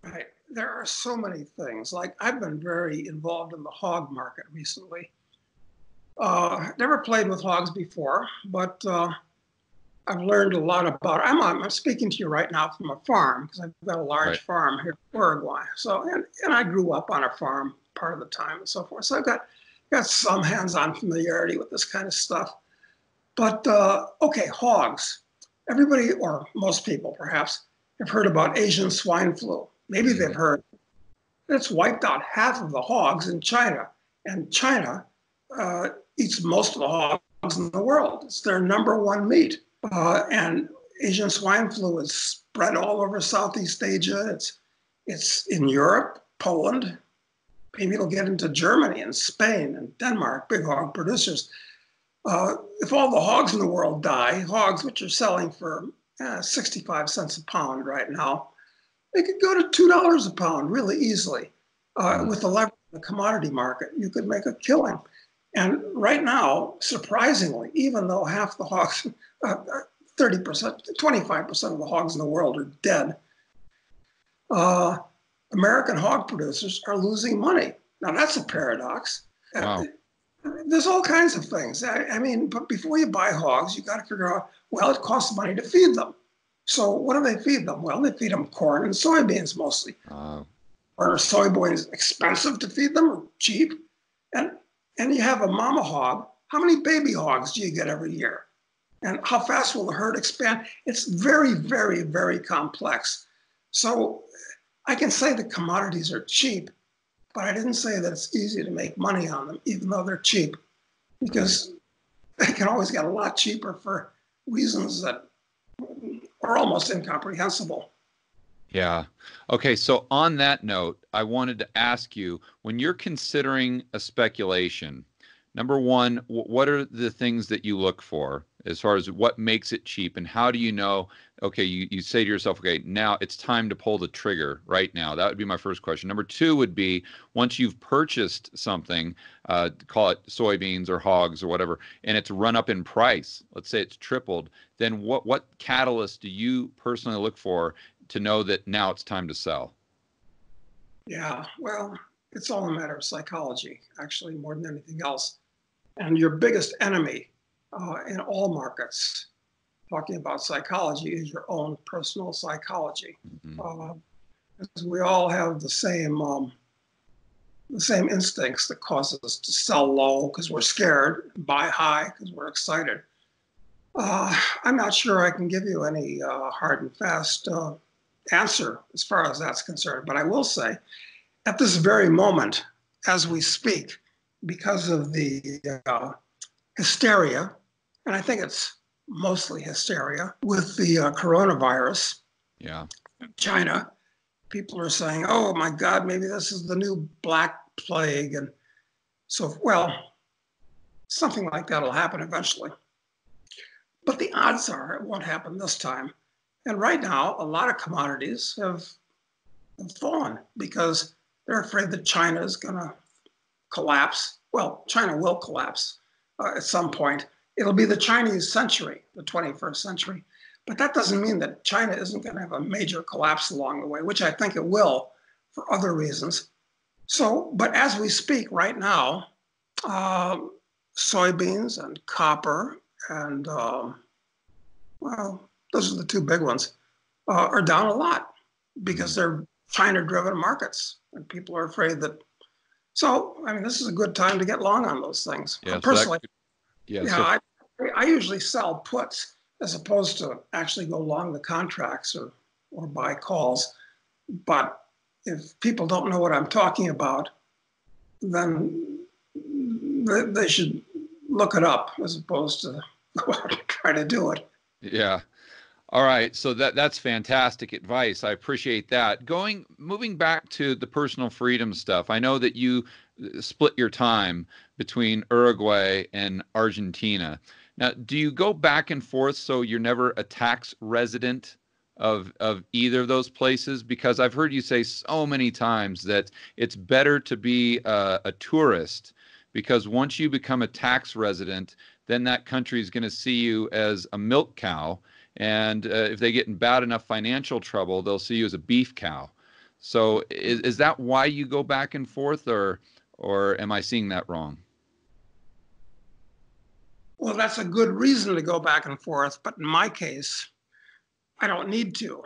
Speaker 2: Right. There are so many things. Like, I've been very involved in the hog market recently. Never played with hogs before, but I've learned a lot about it. I'm speaking to you right now from a farm, because I've got a large farm here in Uruguay. So, and I grew up on a farm part of the time and so forth. So I've got some hands-on familiarity with this kind of stuff. But okay, hogs. Everybody, or most people perhaps, have heard about Asian swine flu. Maybe they've heard it's wiped out half of the hogs in China. And China eats most of the hogs in the world. It's their number one meat. And Asian swine flu is spread all over Southeast Asia. It's in Europe, Poland. Maybe it'll get into Germany and Spain and Denmark, big hog producers. If all the hogs in the world die, hogs which are selling for 65 cents a pound right now, they could go to $2 a pound really easily. With the leverage in the commodity market, you could make a killing. And right now, surprisingly, even though half the hogs, 30%, 25% of the hogs in the world are dead, American hog producers are losing money. Now, that's a paradox.
Speaker 1: Wow.
Speaker 2: There's all kinds of things. I mean, but before you buy hogs, you got to figure out, well, it costs money to feed them. So what do they feed them? Well, they feed them corn and soybeans mostly. Are soybeans expensive to feed them or cheap? And you have a mama hog. How many baby hogs do you get every year? And how fast will the herd expand? It's very, very, very complex. So I can say the commodities are cheap, but I didn't say that it's easy to make money on them, even though they're cheap, because they can always get a lot cheaper for reasons that are almost incomprehensible.
Speaker 1: Yeah. Okay. So on that note, I wanted to ask you, when you're considering a speculation, number one, what are the things that you look for as far as what makes it cheap, and how do you know, okay, you say to yourself, okay, now it's time to pull the trigger right now? That would be my first question. Number two would be, once you've purchased something, call it soybeans or hogs or whatever, and it's run up in price, let's say it's tripled, then what catalyst do you personally look for to know that now it's time to sell?
Speaker 2: Yeah, well, it's all a matter of psychology, actually, more than anything else. And your biggest enemy in all markets, talking about psychology, is your own personal psychology. Because we all have the same instincts that cause us to sell low because we're scared, buy high because we're excited. I'm not sure I can give you any hard and fast answer as far as that's concerned, but I will say, at this very moment, as we speak, because of the hysteria, and I think it's mostly hysteria with the coronavirus, China, people are saying, oh my God, maybe this is the new Black Plague. And so, well, something like that will happen eventually. But the odds are it won't happen this time. And right now, a lot of commodities have fallen because they're afraid that China is going to collapse. Well, China will collapse at some point. It'll be the Chinese century, the 21st century. But that doesn't mean that China isn't going to have a major collapse along the way, which I think it will for other reasons. So, but as we speak right now, soybeans and copper and, well, those are the two big ones. are down a lot because they're China-driven markets, and people are afraid that. So, I mean, this is a good time to get long on those things.
Speaker 1: Yeah,
Speaker 2: Personally,
Speaker 1: yeah.
Speaker 2: I usually sell puts as opposed to actually go long the contracts or buy calls. But if people don't know what I'm talking about, then they should look it up as opposed to go out and try to do it.
Speaker 1: Yeah. All right. So that's fantastic advice. I appreciate that. Moving back to the personal freedom stuff. I know that you split your time between Uruguay and Argentina. Now, do you go back and forth so you're never a tax resident of either of those places? Because I've heard you say so many times that it's better to be a tourist, because once you become a tax resident, then that country is going to see you as a milk cow. And if they get in bad enough financial trouble, they'll see you as a beef cow. So is that why you go back and forth, or am I seeing that wrong?
Speaker 2: Well, that's a good reason to go back and forth. But in my case, I don't need to.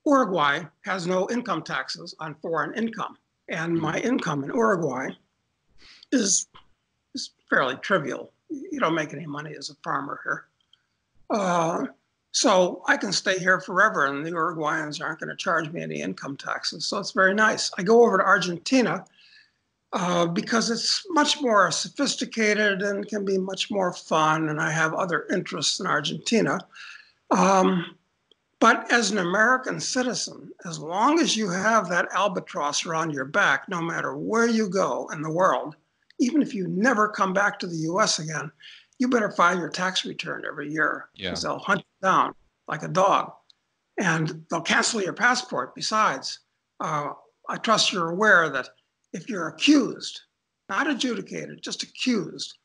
Speaker 2: Uruguay has no income taxes on foreign income. And my income in Uruguay is fairly trivial. You don't make any money as a farmer here. So I can stay here forever, and the Uruguayans aren't going to charge me any income taxes. So it's very nice. I go over to Argentina because it's much more sophisticated and can be much more fun, and I have other interests in Argentina. But as an American citizen, as long as you have that albatross around your back, no matter where you go in the world, even if you never come back to the US again, you better file your tax return every year, because they'll hunt you down like a dog, and they'll cancel your passport. Besides, I trust you're aware that if you're accused, not adjudicated, just accused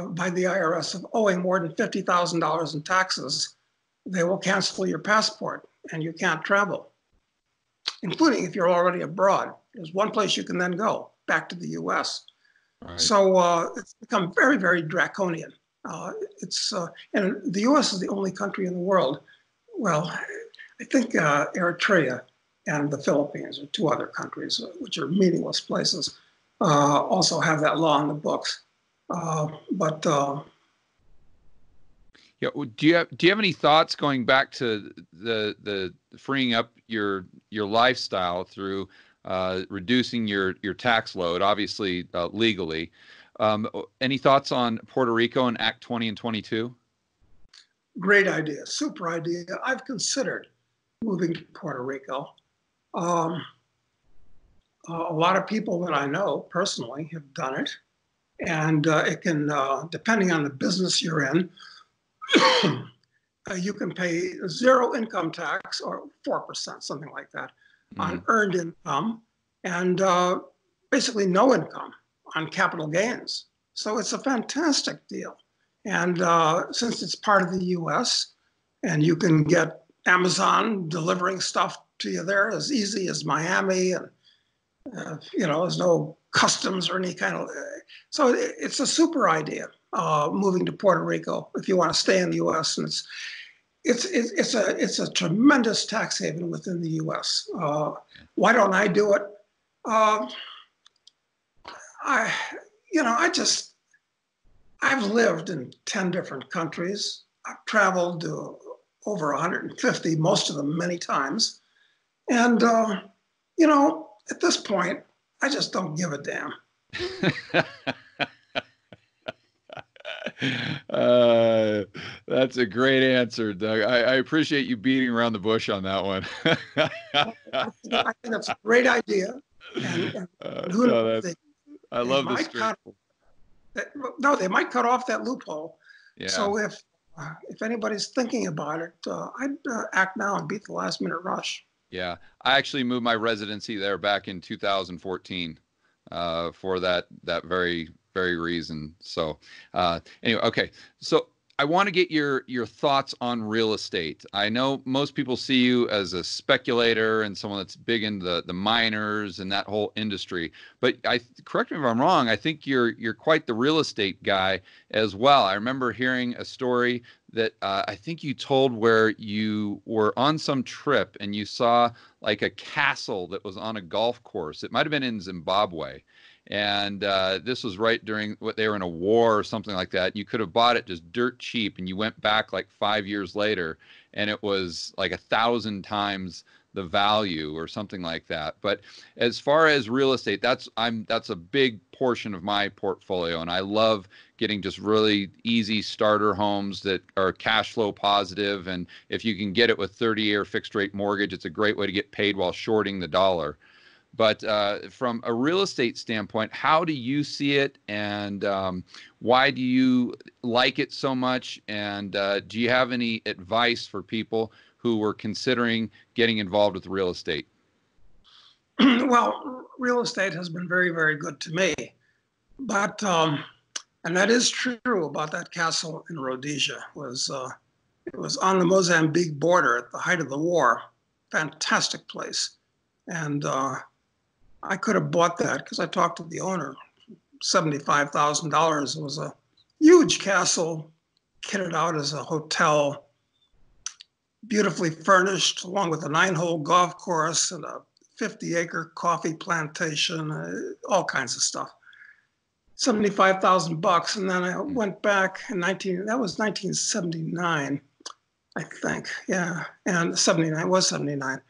Speaker 2: by the IRS of owing more than $50,000 in taxes, they will cancel your passport and you can't travel, including if you're already abroad. There's one place you can then go, back to the US. Right. So it's become very, very draconian. And the US is the only country in the world. Well, I think Eritrea and the Philippines are two other countries, which are meaningless places, also have that law in the books.
Speaker 1: Yeah. Do you have any thoughts going back to the freeing up your lifestyle through reducing your tax load, obviously legally? Any thoughts on Puerto Rico and Act 20 and 22?
Speaker 2: Great idea, super idea. I've considered moving to Puerto Rico. A lot of people that I know personally have done it, and it can, depending on the business you're in, you can pay 0 income tax, or 4%, something like that, on earned income, and basically no income on capital gains. So it's a fantastic deal. And since it's part of the US, and you can get Amazon delivering stuff to you there as easy as Miami, and there's no customs or any kind of, so it's a super idea, moving to Puerto Rico if you want to stay in the US. And it's a tremendous tax haven within the US. Why don't I do it? I've lived in 10 different countries. I've traveled to over 150, most of them many times. And, at this point, I just don't give a damn.
Speaker 1: That's a great answer, Doug. I appreciate you beating around the bush on that one.
Speaker 2: I think that's a great idea. And who knows?
Speaker 1: I love the street.
Speaker 2: No, they might cut off that loophole.
Speaker 1: Yeah.
Speaker 2: So if anybody's thinking about it, I'd act now and beat the last minute rush.
Speaker 1: Yeah, I actually moved my residency there back in 2014 for that very, very reason. So anyway, okay. So I want to get your thoughts on real estate. I know most people see you as a speculator and someone that's big into the miners and that whole industry. But correct me if I'm wrong, I think you're quite the real estate guy as well. I remember hearing a story that I think you told where you were on some trip and you saw like a castle that was on a golf course. It might have been in Zimbabwe. And this was right during what they were in a war or something like that. You could have bought it just dirt cheap, and you went back like 5 years later, and it was like 1,000 times the value or something like that. But as far as real estate, that's a big portion of my portfolio, and I love getting just really easy starter homes that are cash flow positive. And if you can get it with 30-year fixed rate mortgage, it's a great way to get paid while shorting the dollar. But from a real estate standpoint, how do you see it, and why do you like it so much? And do you have any advice for people who were considering getting involved with real estate?
Speaker 2: Well, real estate has been very, very good to me. But, and that is true about that castle in Rhodesia. It was on the Mozambique border at the height of the war. Fantastic place. And I could have bought that because I talked to the owner. $75,000. It was a huge castle, kitted out as a hotel, beautifully furnished, along with a 9-hole golf course and a 50-acre coffee plantation, all kinds of stuff. $75,000, and then I went back in that was 1979, I think, yeah, and 79 was 79.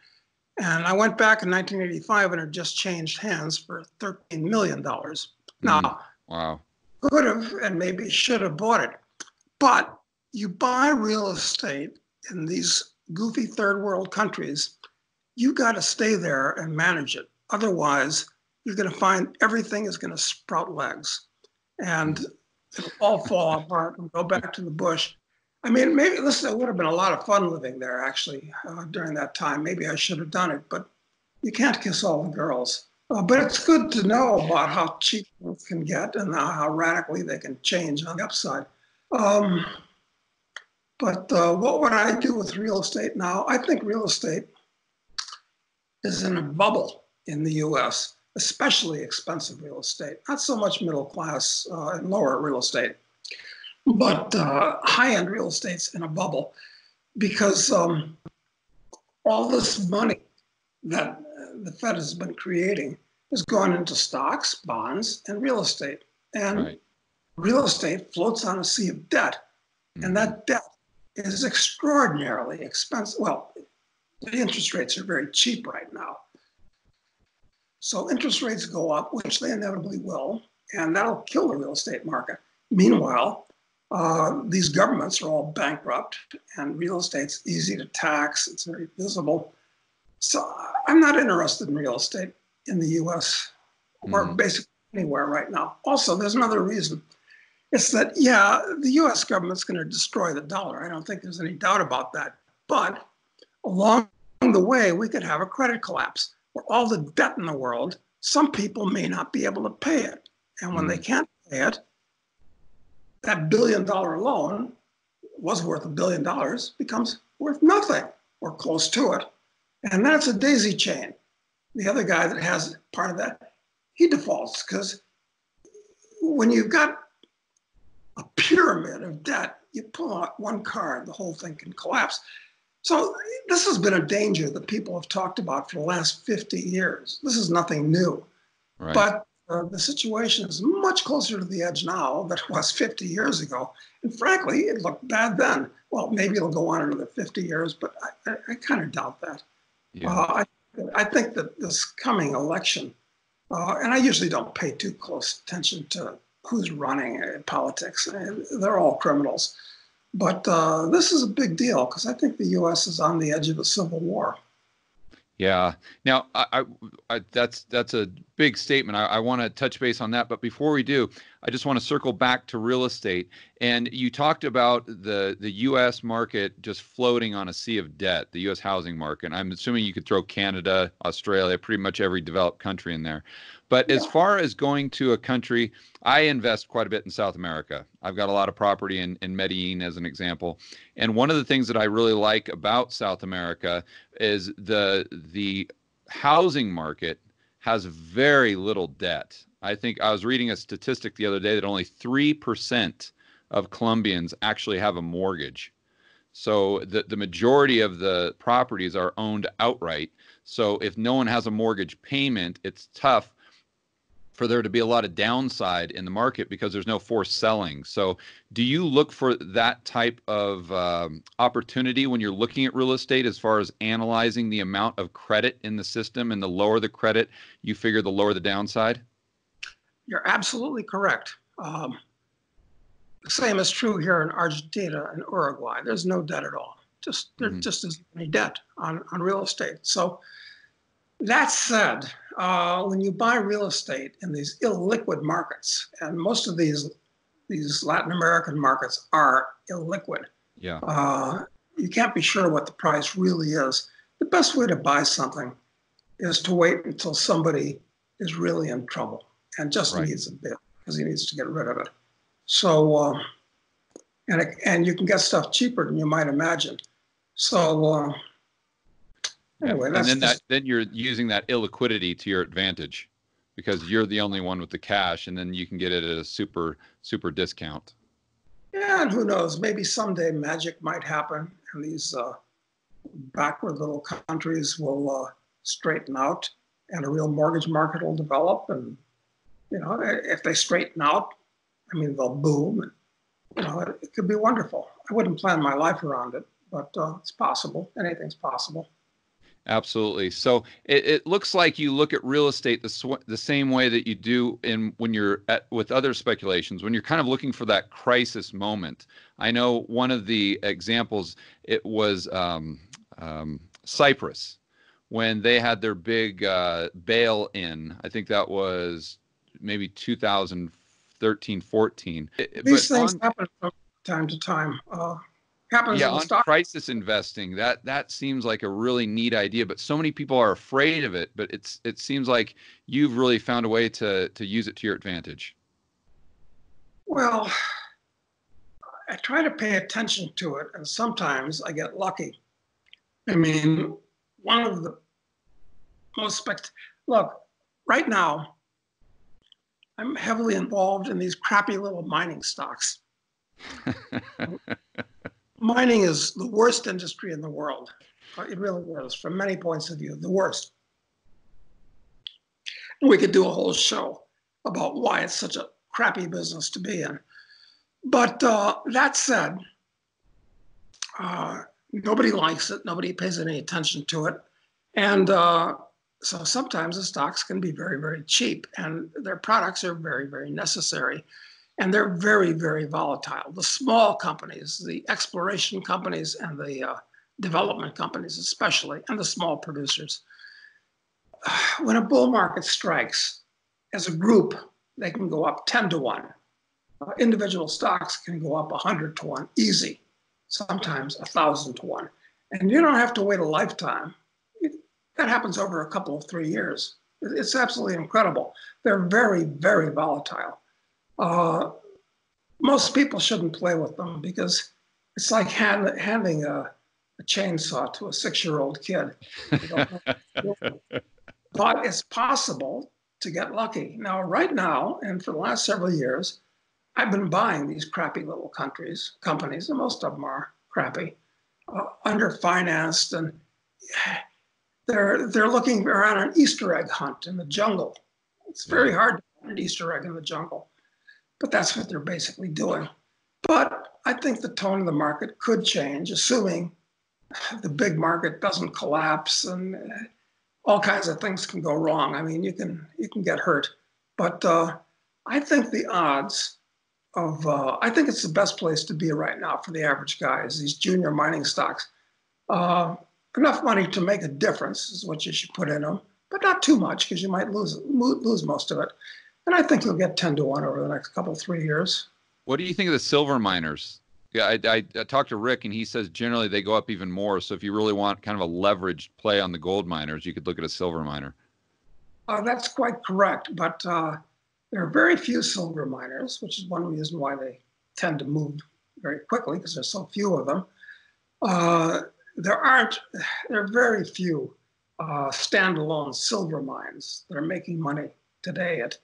Speaker 2: And I went back in 1985 and it just changed hands for $13 million. Now,
Speaker 1: wow,
Speaker 2: could have and maybe should have bought it. But you buy real estate in these goofy third world countries, you got to stay there and manage it. Otherwise, you're going to find everything is going to sprout legs and it'll all fall apart and go back to the bush. I mean, maybe, listen, it would have been a lot of fun living there, actually, during that time. Maybe I should have done it, but you can't kiss all the girls. But it's good to know about how cheap things can get and how radically they can change on the upside. But what would I do with real estate now? I think real estate is in a bubble in the US, especially expensive real estate. Not so much middle class and lower real estate, but high-end real estate's in a bubble because all this money that the Fed has been creating has gone into stocks, bonds, and real estate. And real estate floats on a sea of debt. And that debt is extraordinarily expensive. Well, the interest rates are very cheap right now. So interest rates go up, which they inevitably will, and that'll kill the real estate market. Meanwhile, these governments are all bankrupt, and real estate's easy to tax. It's very visible. So I'm not interested in real estate in the US or basically anywhere right now. Also, there's another reason. It's that, yeah, the US government's going to destroy the dollar. I don't think there's any doubt about that. But along the way, we could have a credit collapse where all the debt in the world, some people may not be able to pay it. And when they can't pay it, that $1 billion loan was worth $1 billion, becomes worth nothing or close to it. And that's a daisy chain. The other guy that has part of that, he defaults because when you've got a pyramid of debt, you pull out one card, the whole thing can collapse. So this has been a danger that people have talked about for the last 50 years. This is nothing new. Right. But the situation is much closer to the edge now than it was 50 years ago. And frankly, it looked bad then. Well, maybe it'll go on another 50 years, but I kind of doubt that. Yeah. I think that this coming election, and I usually don't pay too close attention to who's running in politics. They're all criminals. But this is a big deal because I think the U.S. is on the edge of a civil war.
Speaker 1: Yeah. Now, that's a big statement. I want to touch base on that. But before we do, I just want to circle back to real estate. And you talked about the U.S. market just floating on a sea of debt, the U.S. housing market. I'm assuming you could throw Canada, Australia, pretty much every developed country in there. But as far as going to a country, I invest quite a bit in South America. I've got a lot of property in Medellin, as an example. And one of the things that I really like about South America is the housing market has very little debt. I think I was reading a statistic the other day that only 3% of Colombians actually have a mortgage. So the majority of the properties are owned outright. So if no one has a mortgage payment, it's tough for there to be a lot of downside in the market because there's no forced selling. So do you look for that type of opportunity when you're looking at real estate, as far as analyzing the amount of credit in the system, and the lower the credit, you figure the lower the downside?
Speaker 2: You're absolutely correct. The same is true here in Argentina and Uruguay. There's no debt at all. There just isn't any debt on real estate. So that said, when you buy real estate in these illiquid markets, and most of these Latin American markets are illiquid, you can't be sure what the price really is. The best way to buy something is to wait until somebody is really in trouble and just needs a bit because he needs to get rid of it. So, and you can get stuff cheaper than you might imagine. So, anyway, that's
Speaker 1: and then you're using that illiquidity to your advantage, because you're the only one with the cash, and then you can get it at a super discount.
Speaker 2: Yeah, and who knows? Maybe someday magic might happen, and these backward little countries will straighten out, and a real mortgage market will develop. And if they straighten out, I mean, they'll boom. And, it could be wonderful. I wouldn't plan my life around it, but it's possible. Anything's possible.
Speaker 1: Absolutely. So it looks like you look at real estate the same way that you do when you're with other speculations, when you're kind of looking for that crisis moment. I know one of the examples, it was Cyprus, when they had their big bail-in. I think that was maybe 2013, 14.
Speaker 2: These things happen from time to time. Happens in the stock.
Speaker 1: Crisis investing, that seems like a really neat idea, but so many people are afraid of it. But it seems like you've really found a way to use it to your advantage.
Speaker 2: Well, I try to pay attention to it, and sometimes I get lucky. I mean, one of the most look, right now, I'm heavily involved in these crappy little mining stocks. Mining is the worst industry in the world. It really is, from many points of view, the worst. We could do a whole show about why it's such a crappy business to be in. But that said, nobody likes it. Nobody pays any attention to it. And so sometimes the stocks can be very, very cheap, and their products are very, very necessary. And they're very, very volatile. The small companies, the exploration companies, and the development companies especially, and the small producers. When a bull market strikes, as a group, they can go up 10 to 1. Individual stocks can go up 100 to 1, easy, sometimes 1,000 to 1. And you don't have to wait a lifetime. That happens over a couple of 3 years. It's absolutely incredible. They're very, very volatile. Most people shouldn't play with them because it's like handing a chainsaw to a 6-year-old kid. But it's possible to get lucky. Now, right now, and for the last several years, I've been buying these crappy little companies, and most of them are crappy, underfinanced, and they're looking around an Easter egg hunt in the jungle. It's very hard to find an Easter egg in the jungle. But that's what they're basically doing. But I think the tone of the market could change, assuming the big market doesn't collapse, and all kinds of things can go wrong. I mean, you can get hurt. But I think the odds of, I think it's the best place to be right now for the average guy is these junior mining stocks. Enough money to make a difference is what you should put in them, but not too much because you might lose most of it. And I think you'll get 10 to 1 over the next 3 years.
Speaker 1: What do you think of the silver miners? Yeah, I talked to Rick, and he says generally they go up even more. So if you really want kind of a leveraged play on the gold miners, you could look at a silver miner.
Speaker 2: That's quite correct. But there are very few silver miners, which is one reason why they tend to move very quickly because there's so few of them. There are very few standalone silver mines that are making money today at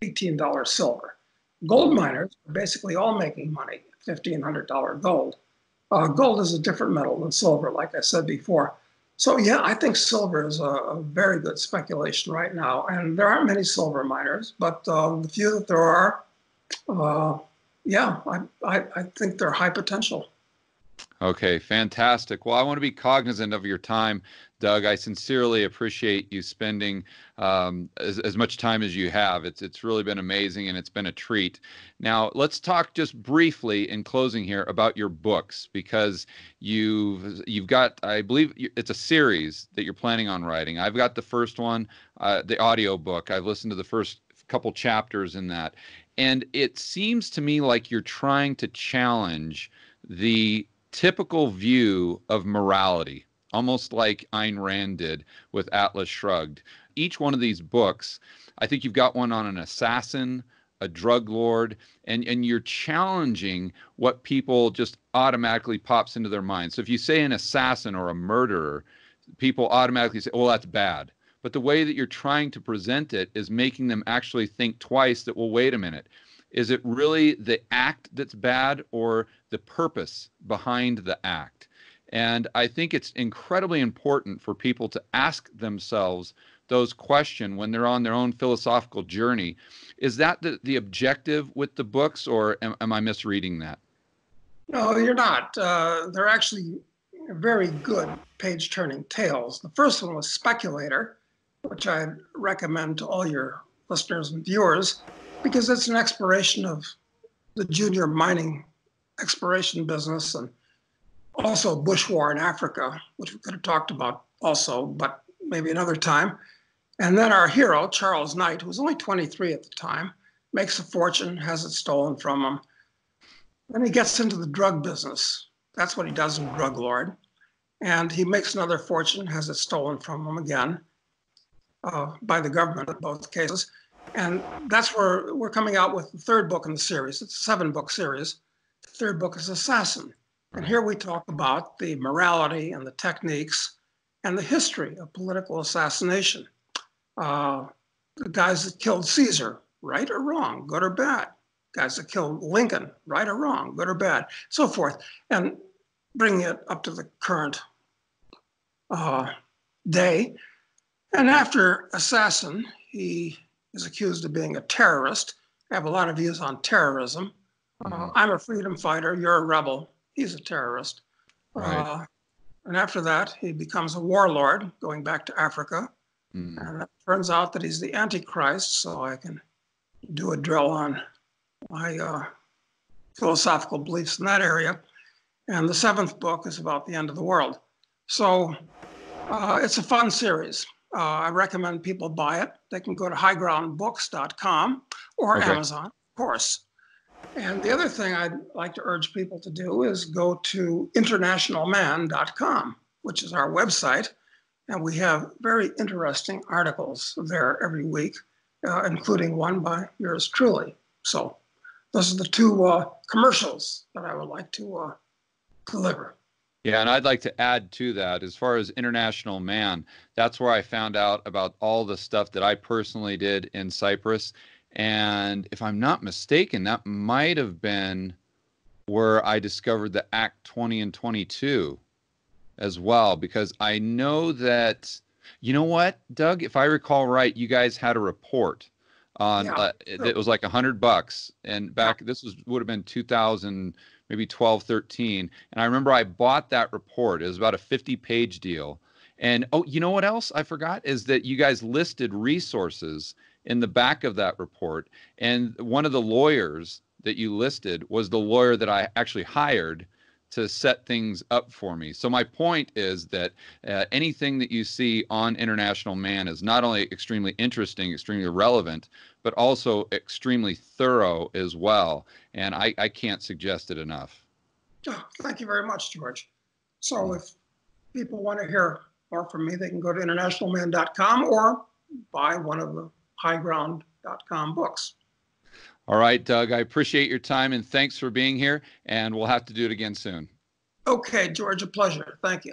Speaker 2: $18 silver. Gold miners are basically all making money at $1,500 gold. Gold is a different metal than silver, like I said before. So yeah, I think silver is a very good speculation right now. And there aren't many silver miners, but the few that there are, yeah, I think they're high potential.
Speaker 1: Okay, fantastic. Well, I want to be cognizant of your time, Doug. I sincerely appreciate you spending as much time as you have. It's really been amazing, and it's been a treat. Now, let's talk just briefly in closing here about your books, because you've got, I believe it's a series that you're planning on writing. I've got the first one, the audio book. I've listened to the first couple chapters in that, and it seems to me like you're trying to challenge the typical view of morality, almost like Ayn Rand did with Atlas Shrugged. Each one of these books, I think you've got one on an assassin, a drug lord, and you're challenging what people just automatically pops into their mind. So if you say an assassin or a murderer, people automatically say, well, that's bad. But the way that you're trying to present it is making them actually think twice that, well, wait a minute. Is it really the act that's bad or the purpose behind the act? And I think it's incredibly important for people to ask themselves those questions when they're on their own philosophical journey. Is that the objective with the books, or am I misreading that?
Speaker 2: No, you're not. They're actually very good page-turning tales. The first one was Speculator, which I recommend to all your listeners and viewers, because it's an exploration of the junior mining exploration business, and also bush war in Africa, which we could have talked about also, but maybe another time. And then our hero, Charles Knight, who was only 23 at the time, makes a fortune, has it stolen from him. Then he gets into the drug business. That's what he does in Drug Lord. And he makes another fortune, has it stolen from him again by the government in both cases. And that's where we're coming out with the third book in the series. It's a 7-book series. The third book is Assassin. And here we talk about the morality and the techniques and the history of political assassination. The guys that killed Caesar, right or wrong, good or bad. Guys that killed Lincoln, right or wrong, good or bad, so forth. And bringing it up to the current day. And after Assassin, he is accused of being a terrorist. I have a lot of views on terrorism. I'm a freedom fighter, you're a rebel. He's a terrorist.
Speaker 1: Right.
Speaker 2: And after that, he becomes a warlord, going back to Africa. And it turns out that he's the Antichrist, so I can do a drill on my philosophical beliefs in that area. And the 7th book is about the end of the world. So it's a fun series. I recommend people buy it. They can go to highgroundbooks.com or Amazon, of course. And the other thing I'd like to urge people to do is go to internationalman.com, which is our website. And we have very interesting articles there every week, including one by yours truly. So those are the 2 commercials that I would like to deliver.
Speaker 1: Yeah, and I'd like to add to that, as far as International Man, that's where I found out about all the stuff that I personally did in Cyprus. And if I'm not mistaken, that might have been where I discovered the Act 20 and 22 as well, because I know that, you know what, Doug, if I recall right, you guys had a report on, it was like $100, and back, this would have been 2000, maybe 12, 13. And I remember I bought that report. It was about a 50-page deal. And, oh, you know what else I forgot is that you guys listed resources in the back of that report. And one of the lawyers that you listed was the lawyer that I actually hired to set things up for me. So my point is that anything that you see on International Man is not only extremely interesting, extremely relevant, but also extremely thorough as well. And I can't suggest it enough.
Speaker 2: Oh, thank you very much, George. So if people want to hear more from me, they can go to internationalman.com or buy one of the highground.com books.
Speaker 1: All right, Doug, I appreciate your time and thanks for being here, and we'll have to do it again soon.
Speaker 2: Okay, George, a pleasure. Thank you.